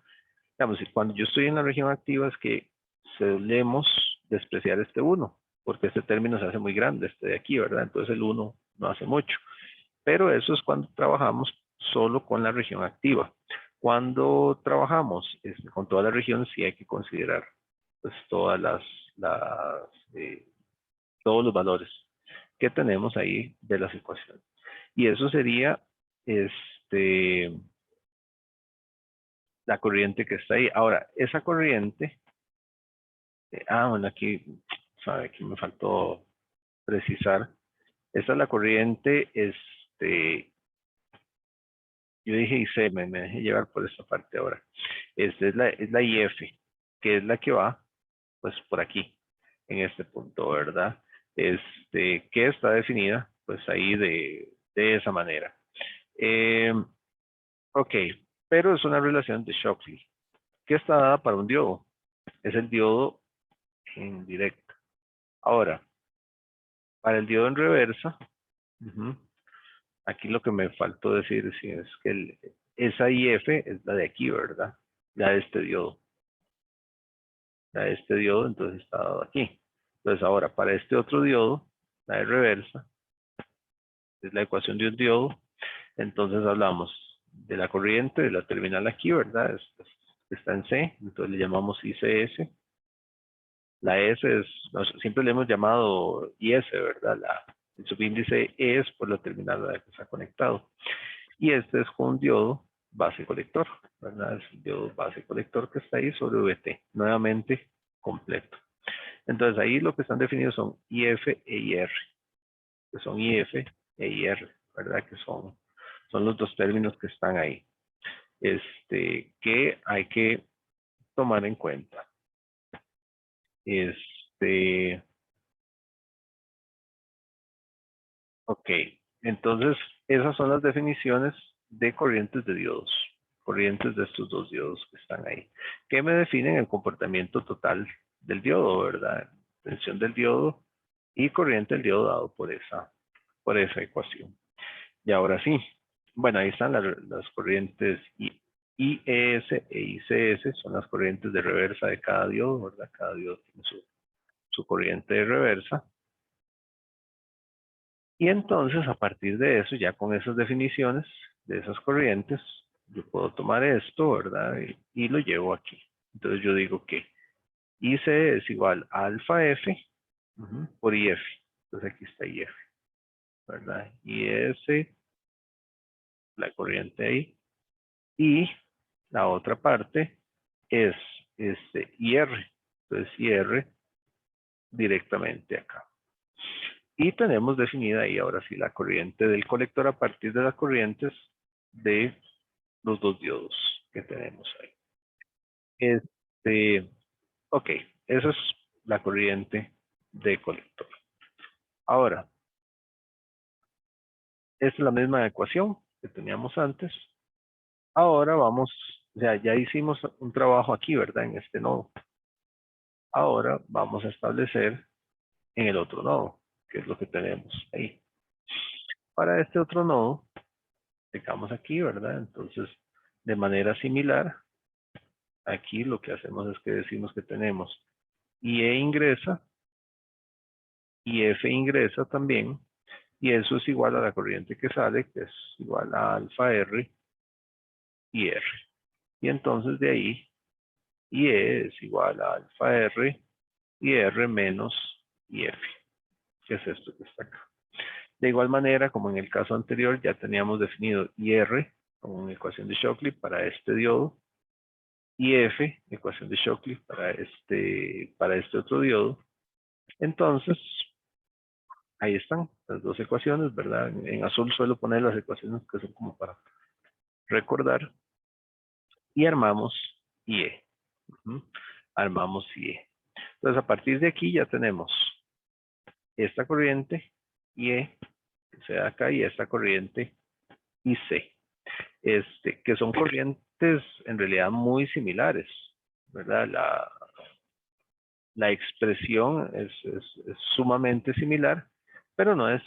Digamos, cuando yo estoy en la región activa es que solemos despreciar este 1, porque este término se hace muy grande, este de aquí, ¿verdad? Entonces el 1 no hace mucho. Pero eso es cuando trabajamos solo con la región activa. Cuando trabajamos con toda la región, sí hay que considerar pues todas todos los valores que tenemos ahí de las ecuaciones. Y eso sería la corriente que está ahí. Ahora, esa corriente, bueno, aquí me faltó precisar. Esta es la corriente, yo dije IC, me dejé llevar por esta parte ahora. Esta es la IF, que es la que va, pues, por aquí, en este punto, ¿verdad? Que está definida, pues, ahí de esa manera. Ok, pero es una relación de Shockley, que está dada para un diodo. Es el diodo en directo. Ahora, para el diodo en reversa, aquí lo que me faltó decir sí, es que esa IF es la de aquí, ¿verdad? La de este diodo. La de este diodo, entonces está dado aquí. Entonces ahora, para este otro diodo, la de reversa, es la ecuación de un diodo. Entonces hablamos de la corriente de la terminal aquí, ¿verdad? Está en C, entonces le llamamos ICS. La S es, siempre le hemos llamado IS, ¿verdad? El subíndice E es por la terminal a la que está conectado. Y este es con un diodo base colector, ¿verdad? Es el diodo base colector que está ahí sobre VT, nuevamente completo. Entonces ahí lo que están definidos son IF e IR, que son IF e IR, ¿verdad? Que son los dos términos que están ahí, que hay que tomar en cuenta. Ok, entonces esas son las definiciones de corrientes de diodos, corrientes de estos dos diodos que están ahí, que me definen el comportamiento total del diodo, ¿verdad? Tensión del diodo y corriente del diodo dado por esa ecuación. Y ahora sí, bueno, ahí están las corrientes IES e ICS, son las corrientes de reversa de cada diodo, ¿verdad? Cada diodo tiene su corriente de reversa. Y entonces, a partir de eso, ya con esas definiciones de esas corrientes, yo puedo tomar esto, ¿verdad? Y lo llevo aquí. Entonces yo digo que IC es igual a alfa F por IF. Entonces aquí está IF, ¿verdad? IS, la corriente ahí. Y la otra parte es IR. Entonces IR directamente acá. Y tenemos definida ahí ahora sí la corriente del colector a partir de las corrientes de los dos diodos que tenemos ahí. Ok, esa es la corriente de colector. Ahora, esta es la misma ecuación que teníamos antes. Ahora vamos, ya hicimos un trabajo aquí, ¿verdad? En este nodo. Ahora vamos a establecer en el otro nodo, que es lo que tenemos ahí. Para este otro nodo, aplicamos aquí, ¿verdad? Entonces, de manera similar, aquí lo que hacemos es que decimos que tenemos IE ingresa, IF ingresa también, y eso es igual a la corriente que sale, que es igual a alfa R y R. Y entonces de ahí, IE es igual a alfa R y R menos IF, que es esto que está acá. De igual manera, como en el caso anterior, ya teníamos definido IR como una ecuación de Shockley para este diodo, IF, ecuación de Shockley para este otro diodo. Entonces, ahí están las dos ecuaciones, ¿verdad? En azul suelo poner las ecuaciones que son como para recordar. Y armamos IE. Armamos IE. Entonces, a partir de aquí ya tenemos esta corriente IE que se da acá, y esta corriente IC, que son corrientes en realidad muy similares, ¿verdad? La expresión es sumamente similar, pero no es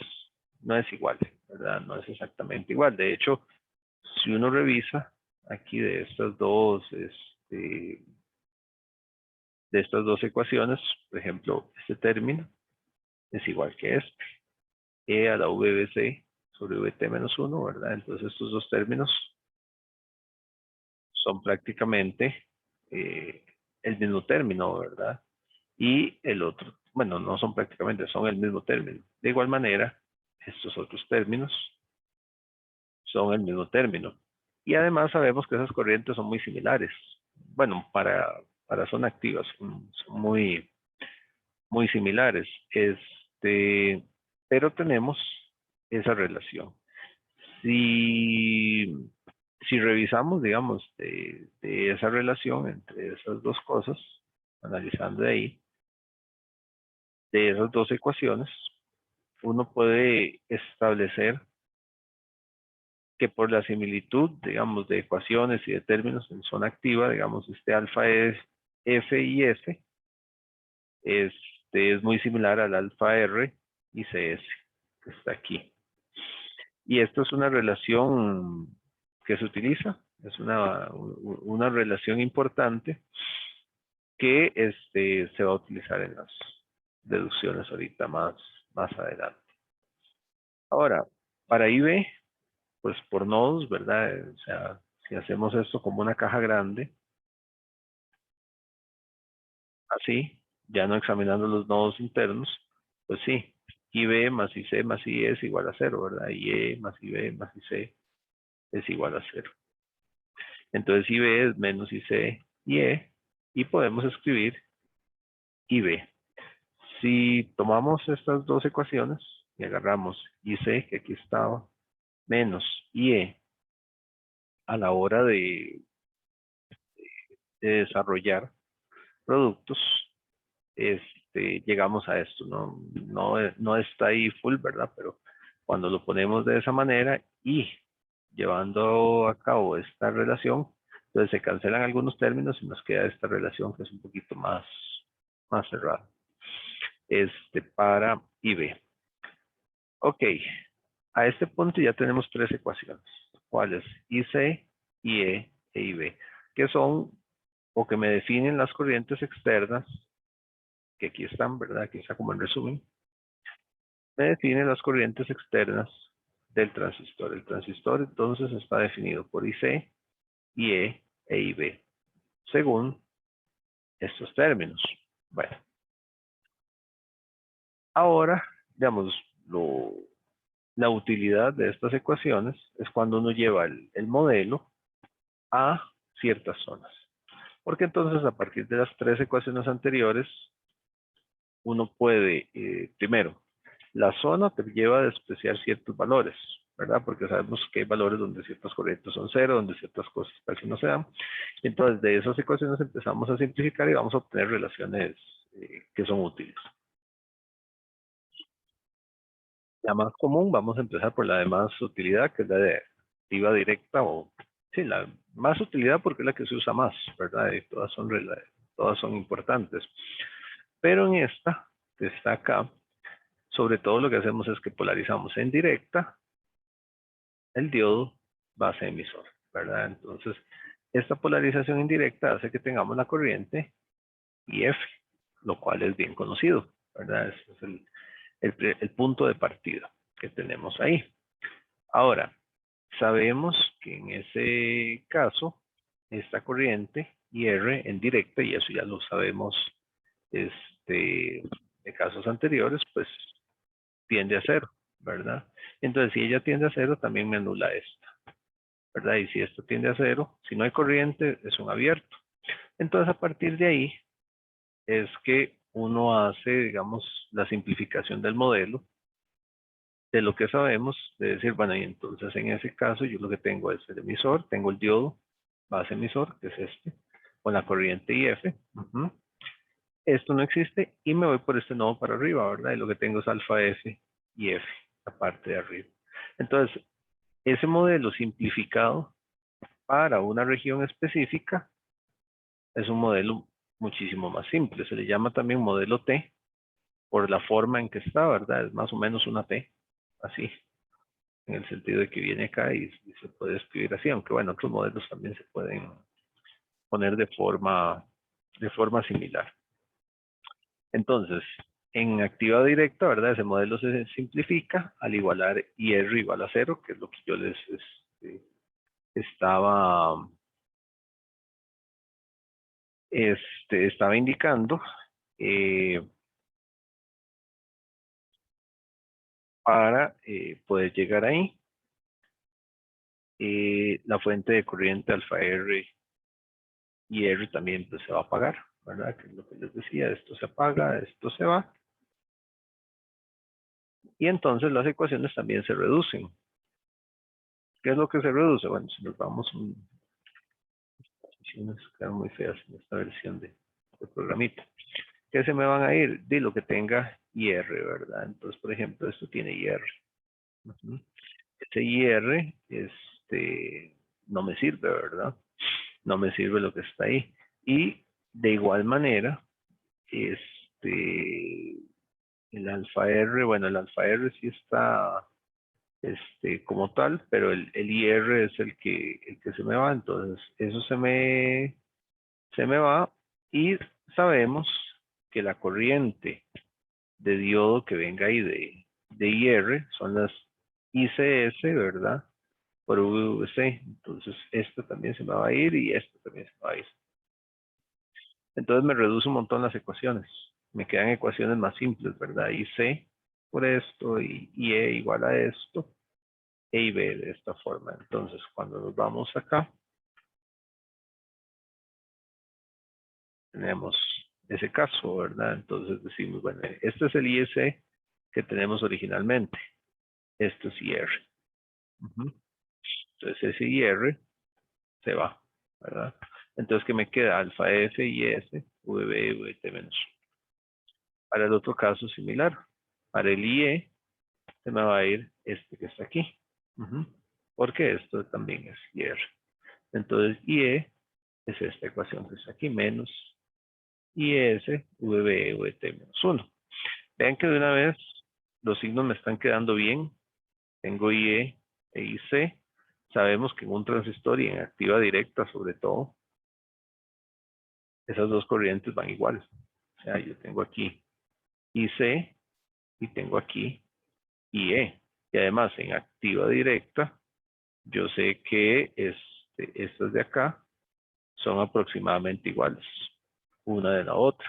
igual, ¿verdad? No es exactamente igual. De hecho, si uno revisa aquí de estas dos, de estas dos ecuaciones, por ejemplo, este término es igual que este, E a la VBC sobre VT menos 1, ¿verdad? Entonces estos dos términos son prácticamente el mismo término, ¿verdad? Y el otro, bueno, no son prácticamente, son el mismo término. De igual manera, estos otros términos son el mismo término. Y además sabemos que esas corrientes son muy similares. Bueno, para son activas, son muy, muy similares. Pero tenemos esa relación. Si, si revisamos, digamos, de esa relación entre esas dos cosas, analizando de ahí, de esas dos ecuaciones, uno puede establecer que por la similitud, digamos, de ecuaciones y de términos en zona activa, digamos, este alfa es F y S, es muy similar al alfa R y CS, que está aquí. Y esto es una relación que se utiliza, es una relación importante que se va a utilizar en las deducciones ahorita más adelante. Ahora, para IB, pues por nodos, ¿verdad? O sea, si hacemos esto como una caja grande, así, ya no examinando los nodos internos, pues sí, IB más IC más IE es igual a 0, ¿verdad? IE más IB más IC es igual a 0. Entonces IB es menos IC IE, y podemos escribir IB. Si tomamos estas dos ecuaciones y agarramos IC, que aquí estaba, menos IE, a la hora de desarrollar productos, llegamos a esto. No está ahí full, ¿verdad? Pero cuando lo ponemos de esa manera y llevando a cabo esta relación, entonces se cancelan algunos términos y nos queda esta relación que es un poquito más cerrada. Para IB. Ok, a este punto ya tenemos tres ecuaciones. ¿Cuáles? IC, IE e IB, que son o que me definen las corrientes externas, que aquí están, ¿verdad? Aquí está como en resumen. Me define las corrientes externas del transistor. El transistor entonces está definido por IC, IE e IB, según estos términos. Bueno, ahora, digamos, la utilidad de estas ecuaciones es cuando uno lleva el modelo a ciertas zonas. Porque entonces a partir de las tres ecuaciones anteriores, uno puede, primero, la zona te lleva a despreciar ciertos valores, ¿verdad? Porque sabemos que hay valores donde ciertas corrientes son cero, donde ciertas cosas casi no se dan. Entonces, de esas ecuaciones empezamos a simplificar y vamos a obtener relaciones que son útiles. La más común, vamos a empezar por la de más utilidad, que es la de activa directa, o sí, la más utilidad porque es la que se usa más, ¿verdad? Y todas son importantes. Pero en esta, que está acá, sobre todo lo que hacemos es que polarizamos en directa el diodo base emisor, ¿verdad? Entonces, esta polarización indirecta hace que tengamos la corriente IF, lo cual es bien conocido, ¿verdad? Ese es el punto de partida que tenemos ahí. Ahora, sabemos que en ese caso, esta corriente IR en directa, y eso ya lo sabemos de casos anteriores, pues tiende a cero, ¿verdad? Entonces, si ella tiende a cero, también me anula esta, ¿verdad? Y si esto tiende a cero, si no hay corriente, es un abierto. Entonces, a partir de ahí, es que uno hace, digamos, la simplificación del modelo de lo que sabemos, de decir, bueno, y entonces en ese caso yo lo que tengo es el emisor, tengo el diodo base emisor, que es con la corriente IF. Esto no existe y me voy por este nodo para arriba, ¿verdad? Y lo que tengo es alfa F y F. la parte de arriba. Entonces, ese modelo simplificado para una región específica es un modelo muchísimo más simple. Se le llama también modelo T por la forma en que está, ¿verdad? Es más o menos una T, así, en el sentido de que viene acá y se puede escribir así, aunque bueno, otros modelos también se pueden poner de forma similar. Entonces, en activa directa, ¿verdad? Ese modelo se simplifica al igualar IR igual a 0, que es lo que yo les estaba, estaba indicando. Para poder llegar ahí, la fuente de corriente alfa R y R también pues, se va a apagar, ¿verdad? Que es lo que les decía, esto se apaga, esto se va. Y entonces las ecuaciones también se reducen. ¿Qué es lo que se reduce? Bueno, si nos vamos las ecuaciones quedan muy feas en esta versión de programita. ¿Qué se me van a ir? De lo que tenga IR, ¿verdad? Entonces, por ejemplo, esto tiene IR. Este IR, no me sirve, ¿verdad? No me sirve lo que está ahí. Y de igual manera, el alfa R, bueno, el alfa R sí está como tal, pero el IR es el que se me va, entonces eso se me va y sabemos que la corriente de diodo que venga ahí de IR son las ICS, ¿verdad? Por VVC, entonces esto también se me va a ir y esto también se me va a ir. Entonces me reduce un montón las ecuaciones. Me quedan ecuaciones más simples, ¿verdad? Y C por esto y E igual a esto, E y B de esta forma. Entonces, cuando nos vamos acá, tenemos ese caso, ¿verdad? Entonces decimos, bueno, este es el IS que tenemos originalmente. Esto es IR. Entonces, ese IR se va, ¿verdad? Entonces, ¿qué me queda? Alfa F, IS, VB, VT menos. Para el otro caso similar. Para el IE, se me va a ir este que está aquí. Porque esto también es IR. Entonces, IE es esta ecuación que está aquí, menos IS, VB, VT menos 1. Vean que de una vez los signos me están quedando bien. Tengo IE e IC. Sabemos que en un transistor y en activa directa sobre todo, esas dos corrientes van iguales. O sea, yo tengo aquí IC y tengo aquí IE. Y además en activa directa, yo sé que estas de acá son aproximadamente iguales una de la otra.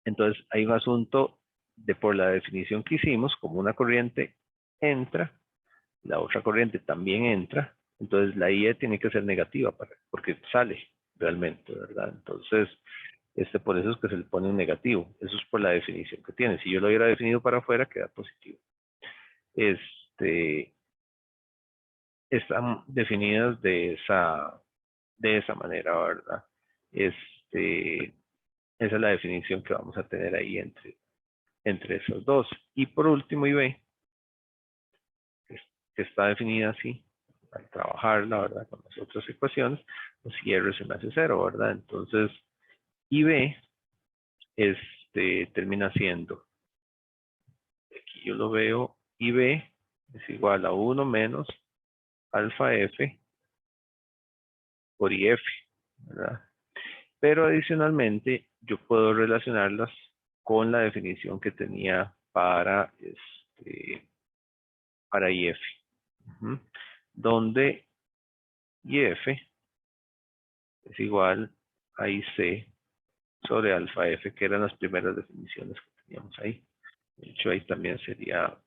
Entonces hay un asunto de por la definición que hicimos, como una corriente entra, la otra corriente también entra, entonces la IE tiene que ser negativa porque sale realmente, ¿verdad? Entonces, por eso es que se le pone un negativo. Eso es por la definición que tiene. Si yo lo hubiera definido para afuera, queda positivo. Están definidas de esa manera, ¿verdad? Esa es la definición que vamos a tener ahí entre esos dos. Y por último, IB, que está definida así, al trabajarla, ¿verdad? Con las otras ecuaciones, pues IR se me hace cero, ¿verdad? Entonces, IB, termina siendo, aquí yo lo veo, IB es igual a 1 menos alfa F por IF, ¿verdad? Pero adicionalmente, yo puedo relacionarlas con la definición que tenía para IF, donde IF es igual a IC sobre alfa F, que eran las primeras definiciones que teníamos ahí. De hecho, ahí también sería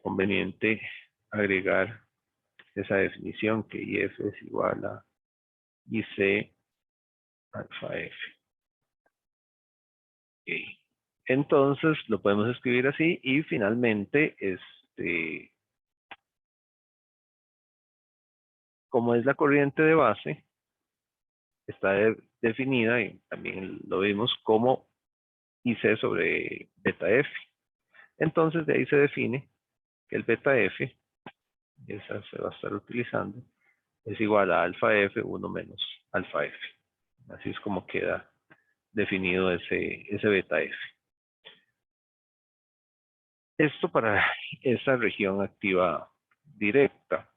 conveniente agregar esa definición que IF es igual a IC alfa F. Okay. Entonces, lo podemos escribir así y finalmente, como es la corriente de base, está definida y también lo vimos como IC sobre beta F. Entonces de ahí se define que el beta F, esa se va a estar utilizando, es igual a alfa F 1 menos alfa F. Así es como queda definido ese beta F. Esto para esa región activa directa.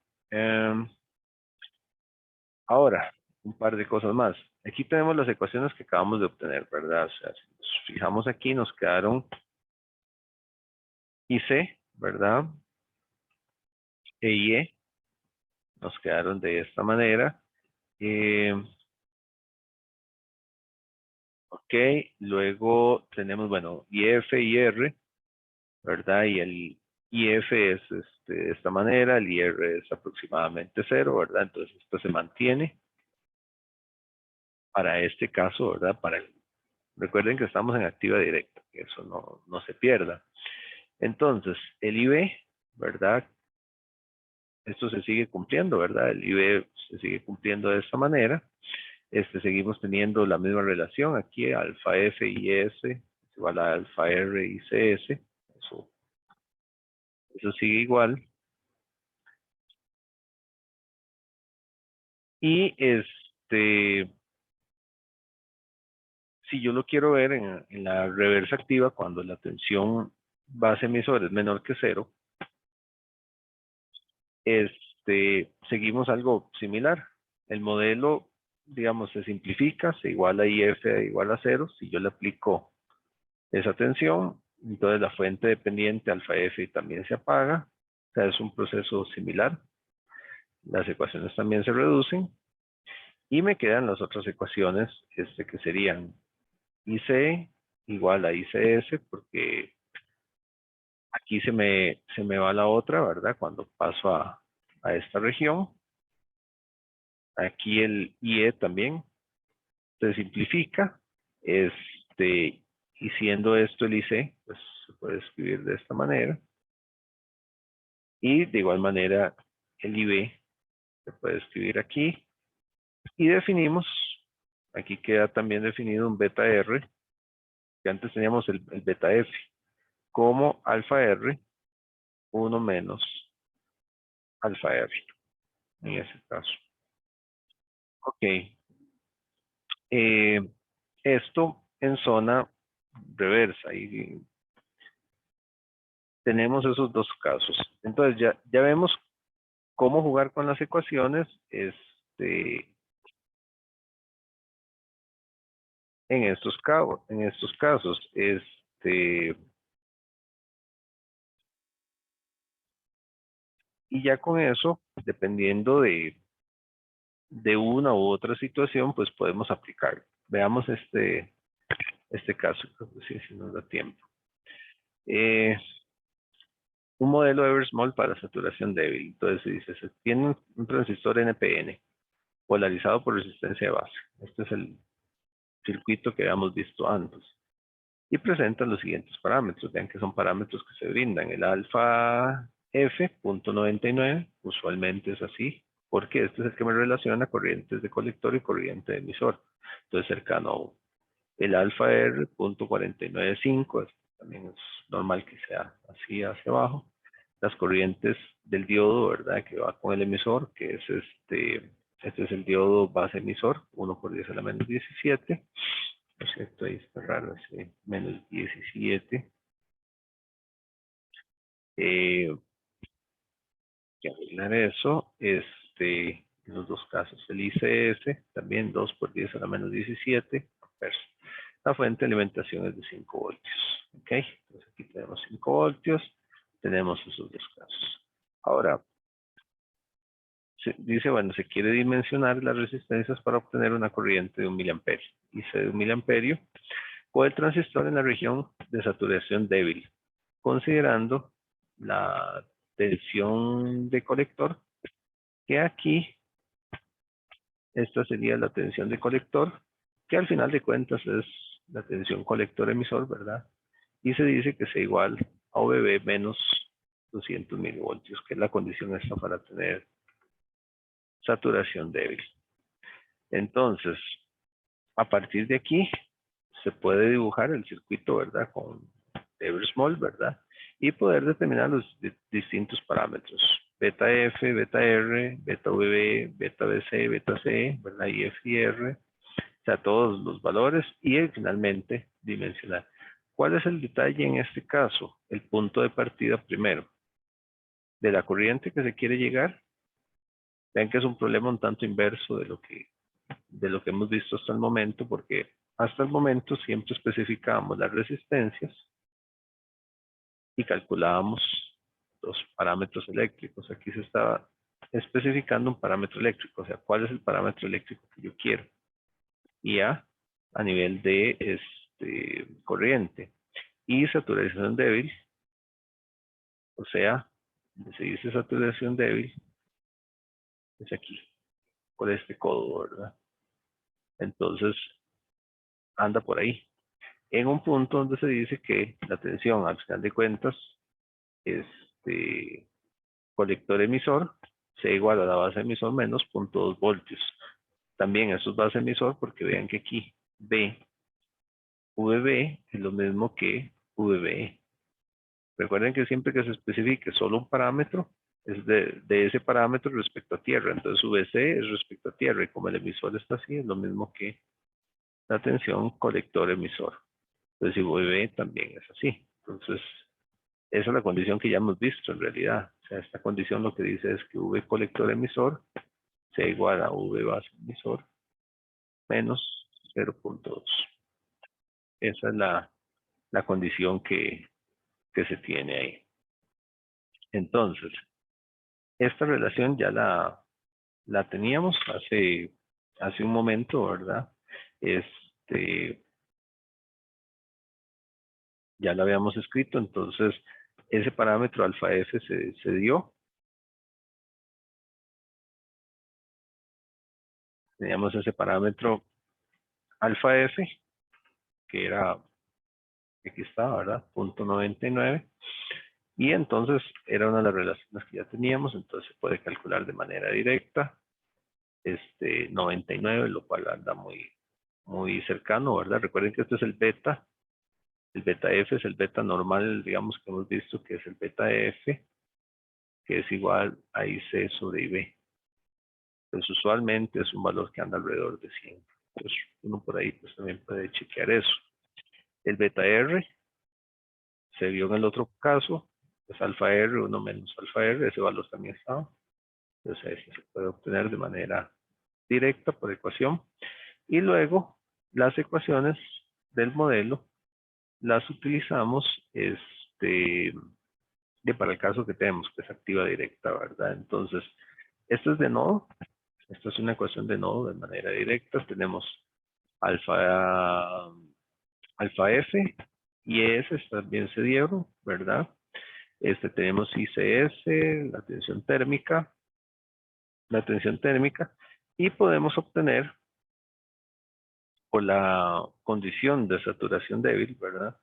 Ahora, un par de cosas más. Aquí tenemos las ecuaciones que acabamos de obtener, ¿verdad? O sea, si nos fijamos aquí, nos quedaron IC, ¿verdad? E y E, nos quedaron de esta manera. Ok, luego tenemos, bueno, IF y R, ¿verdad? Y el IF es de esta manera, el IR es aproximadamente 0, ¿verdad? Entonces esto se mantiene para este caso, ¿verdad? Recuerden que estamos en activa directa, que eso no se pierda. Entonces, el IB, ¿verdad? Esto se sigue cumpliendo, ¿verdad? El IB se sigue cumpliendo de esta manera. Seguimos teniendo la misma relación aquí, alfa F y S es igual a alfa R y CS. Eso sigue igual. Y si yo lo quiero ver en la reversa activa, cuando la tensión base emisor es menor que 0, seguimos algo similar. El modelo, digamos, se simplifica, se iguala IF igual a 0. Si yo le aplico esa tensión, entonces la fuente dependiente alfa F también se apaga. O sea, es un proceso similar. Las ecuaciones también se reducen. Y me quedan las otras ecuaciones, que serían IC igual a ICS, porque aquí se me va la otra, ¿verdad? Cuando paso a esta región. Aquí el IE también se simplifica. Y siendo esto el IC, pues se puede escribir de esta manera. Y de igual manera el IB se puede escribir aquí. Y definimos, aquí queda también definido un beta R, que antes teníamos el beta F, como alfa R 1 menos alfa F, en ese caso. Ok. Eh, Esto en zona reversa. Y tenemos esos dos casos. Entonces ya vemos cómo jugar con las ecuaciones en estos casos. Y ya con eso, dependiendo de una u otra situación, pues podemos aplicar. Veamos este caso, creo que sí, si nos da tiempo. Un modelo Eversmall para saturación débil. Entonces se dice, se tiene un transistor NPN polarizado por resistencia de base. Este es el circuito que habíamos visto antes. Y presentan los siguientes parámetros. Vean que son parámetros que se brindan. El alfa F, .99, usualmente es así, porque este es el que me relaciona corrientes de colector y corriente de emisor. Entonces cercano a 1. El alfa R, .495, también es normal que sea así hacia abajo. Las corrientes del diodo, ¿verdad? Que va con el emisor, que es este es el diodo base emisor, 1 por 10 a la menos 17. Por cierto, ahí está raro ese menos 17. Que arreglar eso, los dos casos, el ICS, también 2 por 10 a la menos 17. La fuente de alimentación es de 5 voltios. ¿Ok? Entonces aquí tenemos 5 voltios, tenemos esos dos casos. Ahora, dice, bueno, se quiere dimensionar las resistencias para obtener una corriente de 1 miliamperio. IC de 1 miliamperio o el transistor en la región de saturación débil, considerando la tensión de colector, que aquí, esta sería la tensión de colector, que al final de cuentas es la tensión colector-emisor, ¿verdad? Y se dice que sea igual a OBB menos 200 milivoltios, que es la condición esta para tener saturación débil. Entonces, a partir de aquí, se puede dibujar el circuito, ¿verdad? Con Eversmall, Small, ¿verdad? Y poder determinar los distintos parámetros. Beta F, beta R, beta VB, beta BC, beta C, ¿verdad? Y F y R. O sea, todos los valores y finalmente dimensionar. ¿Cuál es el detalle en este caso? El punto de partida primero. De la corriente que se quiere llegar. Vean que es un problema un tanto inverso de lo que hemos visto hasta el momento, porque hasta el momento siempre especificábamos las resistencias y calculábamos los parámetros eléctricos. Aquí se estaba especificando un parámetro eléctrico, o sea, cuál es el parámetro eléctrico que yo quiero. Y a nivel de corriente. Y saturación débil, o sea, se dice saturación débil, es aquí, por este codo, ¿verdad? Entonces, anda por ahí. En un punto donde se dice que la tensión, al final de cuentas, colector emisor, sea igual a la base emisor menos 0.2 voltios. También eso es base emisor porque vean que aquí B, VB es lo mismo que VBE. Recuerden que siempre que se especifique solo un parámetro, es de ese parámetro respecto a tierra. Entonces VC es respecto a tierra y como el emisor está así, es lo mismo que la tensión colector emisor. Entonces si VB también es así. Entonces esa es la condición que ya hemos visto en realidad. O sea, esta condición lo que dice es que V colector emisor sea igual a V base emisor menos 0.2. Esa es la condición que se tiene ahí. Entonces, esta relación ya la teníamos hace un momento, ¿verdad? Ya la habíamos escrito, entonces ese parámetro alfa F se dio. Teníamos ese parámetro alfa F, que era, aquí está, ¿verdad? 0.99. Y entonces era una de las relaciones que ya teníamos, entonces se puede calcular de manera directa. 99, lo cual anda muy cercano, ¿verdad? Recuerden que este es el beta F es el beta normal, digamos que hemos visto que es el beta F, que es igual a IC sobre IB. Pues usualmente es un valor que anda alrededor de 100. Entonces uno por ahí pues también puede chequear eso. El beta R se vio en el otro caso, es alfa R, 1 menos alfa R, ese valor también estaba. Entonces ese se puede obtener de manera directa por ecuación. Y luego las ecuaciones del modelo las utilizamos para el caso que tenemos, que es activa directa, ¿verdad? Entonces, esto es de nodo, esta es una ecuación de nodo de manera directa, tenemos alfa, alfa F y ES también se dieron, ¿verdad? Tenemos ICS, la tensión térmica, y podemos obtener por la condición de saturación débil, ¿verdad?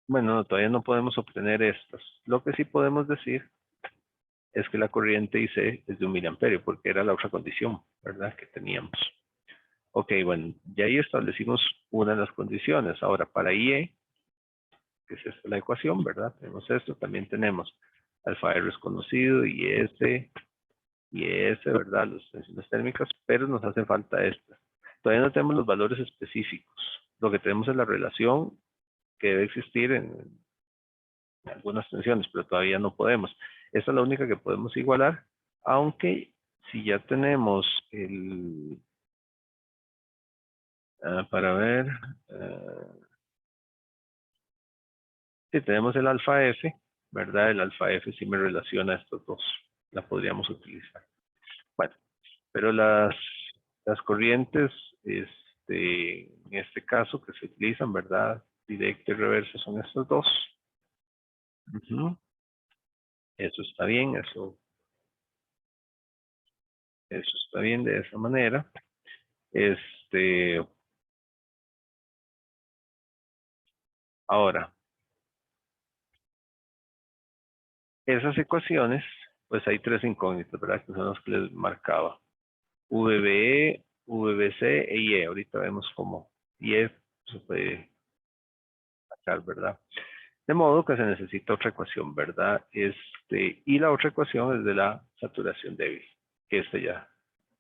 Bueno, no, todavía no podemos obtener estas. Lo que sí podemos decir es que la corriente IC es de 1 miliamperio, porque era la otra condición, ¿verdad? Que teníamos. Ok, bueno, ya ahí establecimos una de las condiciones. Ahora, para IE, que es esta la ecuación, ¿verdad? Tenemos esto, también tenemos alfa R es conocido, IS, ¿verdad? Las tensiones térmicas, pero nos hace falta estas. Todavía no tenemos los valores específicos. Lo que tenemos es la relación que debe existir en algunas tensiones, pero todavía no podemos. Esta es la única que podemos igualar, aunque si ya tenemos para ver, si tenemos el alfa F, ¿verdad? El alfa F sí me relaciona a estos dos, la podríamos utilizar. Bueno, pero las corrientes, en este caso que se utilizan, ¿verdad? Directa y reversa son estos dos. Eso está bien, eso está bien de esa manera. Ahora, esas ecuaciones pues hay tres incógnitas, ¿verdad? Que son los que les marcaba. VBE, VBC e IE. Ahorita vemos cómo IE se puede sacar, ¿verdad? De modo que se necesita otra ecuación, ¿verdad? Y la otra ecuación es de la saturación débil, que ya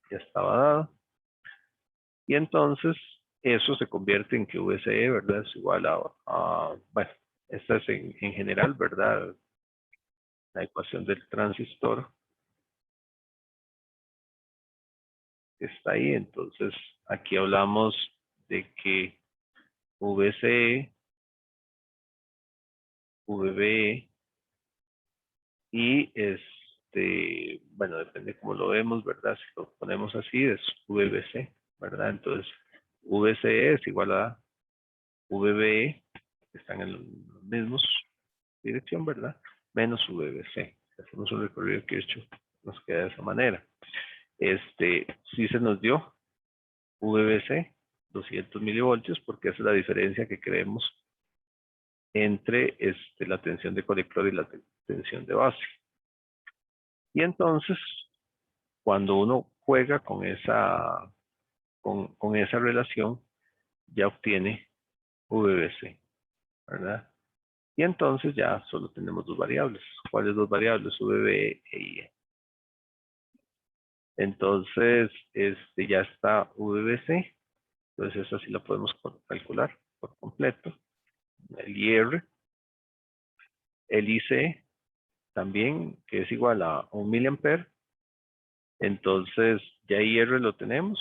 estaba dado. Y entonces eso se convierte en que VCE, ¿verdad? Es igual bueno, esta es en general, ¿verdad? La ecuación del transistor que está ahí. Entonces aquí hablamos de que VCE, VB y bueno, depende cómo lo vemos, ¿verdad? Si lo ponemos así, es VBC, ¿verdad? Entonces, VCE es igual a VBE, que están en los mismos dirección, ¿verdad? Menos VBC. Si hacemos un recorrido que he hecho, nos queda de esa manera. Sí se nos dio VBC, 200 milivoltios, porque esa es la diferencia que creemos entre la tensión de colector y la tensión de base. Y entonces, cuando uno juega con con esa relación, ya obtiene VBC, ¿verdad? Y entonces ya solo tenemos dos variables. ¿Cuáles dos variables? VB e IE. Entonces, ya está VBC. Entonces, esa sí la podemos calcular por completo. El IR, el IC también, que es igual a 1 miliampere. Entonces, ya IR lo tenemos,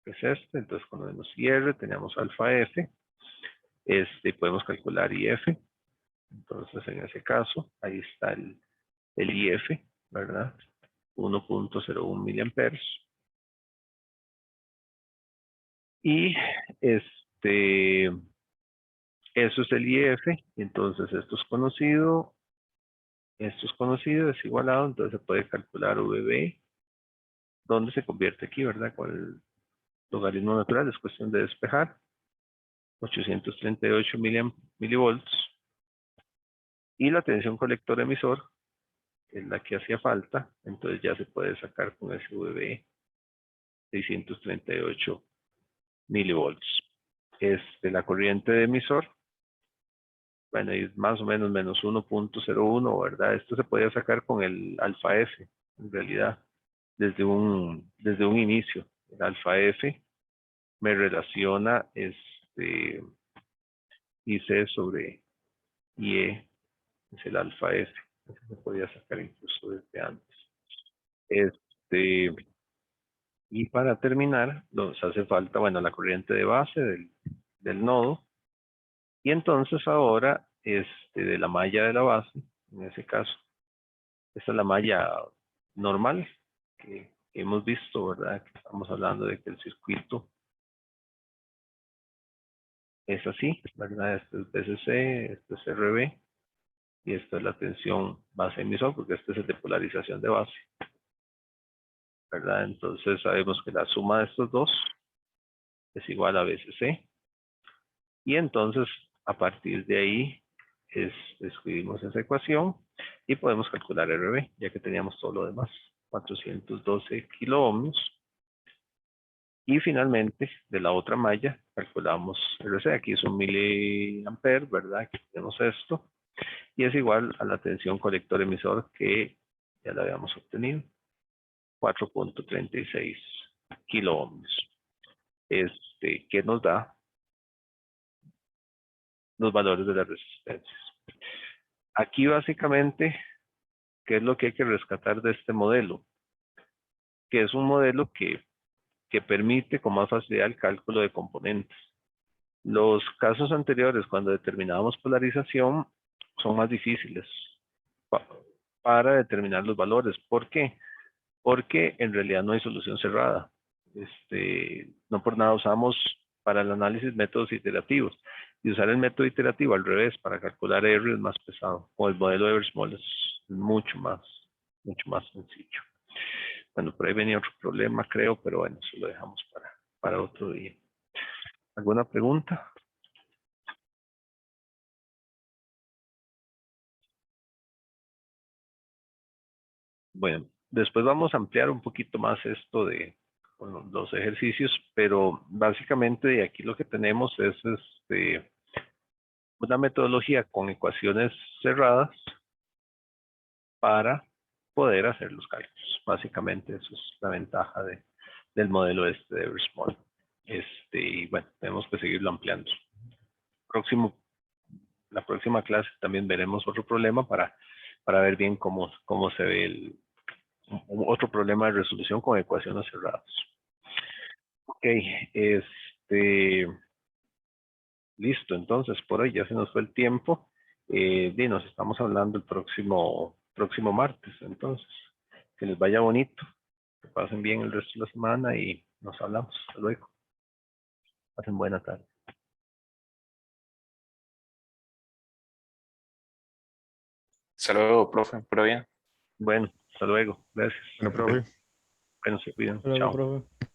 que es este. Entonces, cuando vemos IR, tenemos alfa F. Podemos calcular IF. Entonces, en ese caso, ahí está el IF, ¿verdad? 1.01 miliamperes. Y eso es el IF. Entonces, esto es conocido, es igualado. Entonces, se puede calcular VB. ¿Dónde se convierte aquí, verdad? Con el logaritmo natural, es cuestión de despejar. 838 milivolts. Y la tensión colector emisor, que es la que hacía falta, entonces ya se puede sacar con ese VB 638 milivolts. La corriente de emisor, bueno, es más o menos menos 1.01, ¿verdad? Esto se podía sacar con el alfa F, en realidad, desde un inicio. El alfa F me relaciona IC sobre IE, es el alfa F. Eso se podía sacar incluso desde antes. Este, y para terminar, nos hace falta, bueno, la corriente de base del nodo. Y entonces ahora, de la malla de la base, en ese caso, esta es la malla normal que hemos visto, ¿verdad? Que estamos hablando de que el circuito es así, ¿verdad? Este es BCC, este es RB, y esta es la tensión base emisor, porque este es el de polarización de base, ¿verdad? Entonces sabemos que la suma de estos dos es igual a BCC, y entonces a partir de ahí escribimos esa ecuación y podemos calcular RB, ya que teníamos todo lo demás, 412 kilo ohmios. Y finalmente, de la otra malla, calculamos RC. Aquí es 1 miliamper, ¿verdad? Aquí tenemos esto. Y es igual a la tensión colector emisor que ya la habíamos obtenido. 4.36 kilo ohmios. Que nos da los valores de las resistencias. Aquí básicamente, ¿qué es lo que hay que rescatar de este modelo? Que es un modelo que permite con más facilidad el cálculo de componentes. Los casos anteriores, cuando determinábamos polarización, son más difíciles para determinar los valores. ¿Por qué? Porque en realidad no hay solución cerrada. No por nada usamos para el análisis métodos iterativos. Y usar el método iterativo al revés para calcular R es más pesado. O el modelo de Eversmall es mucho más sencillo. Bueno, por ahí venía otro problema, creo, pero bueno, eso lo dejamos para otro día. ¿Alguna pregunta? Bueno, después vamos a ampliar un poquito más esto de bueno, los ejercicios, pero básicamente de aquí lo que tenemos es una metodología con ecuaciones cerradas para poder hacer los cálculos. Básicamente eso es la ventaja del modelo de Eversmall. Y bueno, tenemos que seguirlo ampliando. La próxima clase también veremos otro problema para ver bien cómo se ve otro problema de resolución con ecuaciones cerradas. Ok, listo, entonces por hoy ya se nos fue el tiempo. Y nos estamos hablando el próximo martes. Entonces, que les vaya bonito, que pasen bien el resto de la semana y nos hablamos. Hasta luego. Pasen buena tarde. Hasta luego, profe, pero bien. Bueno, hasta luego. Gracias. Bueno, profe. Bueno, se cuidan. Hasta luego, Chao. profe.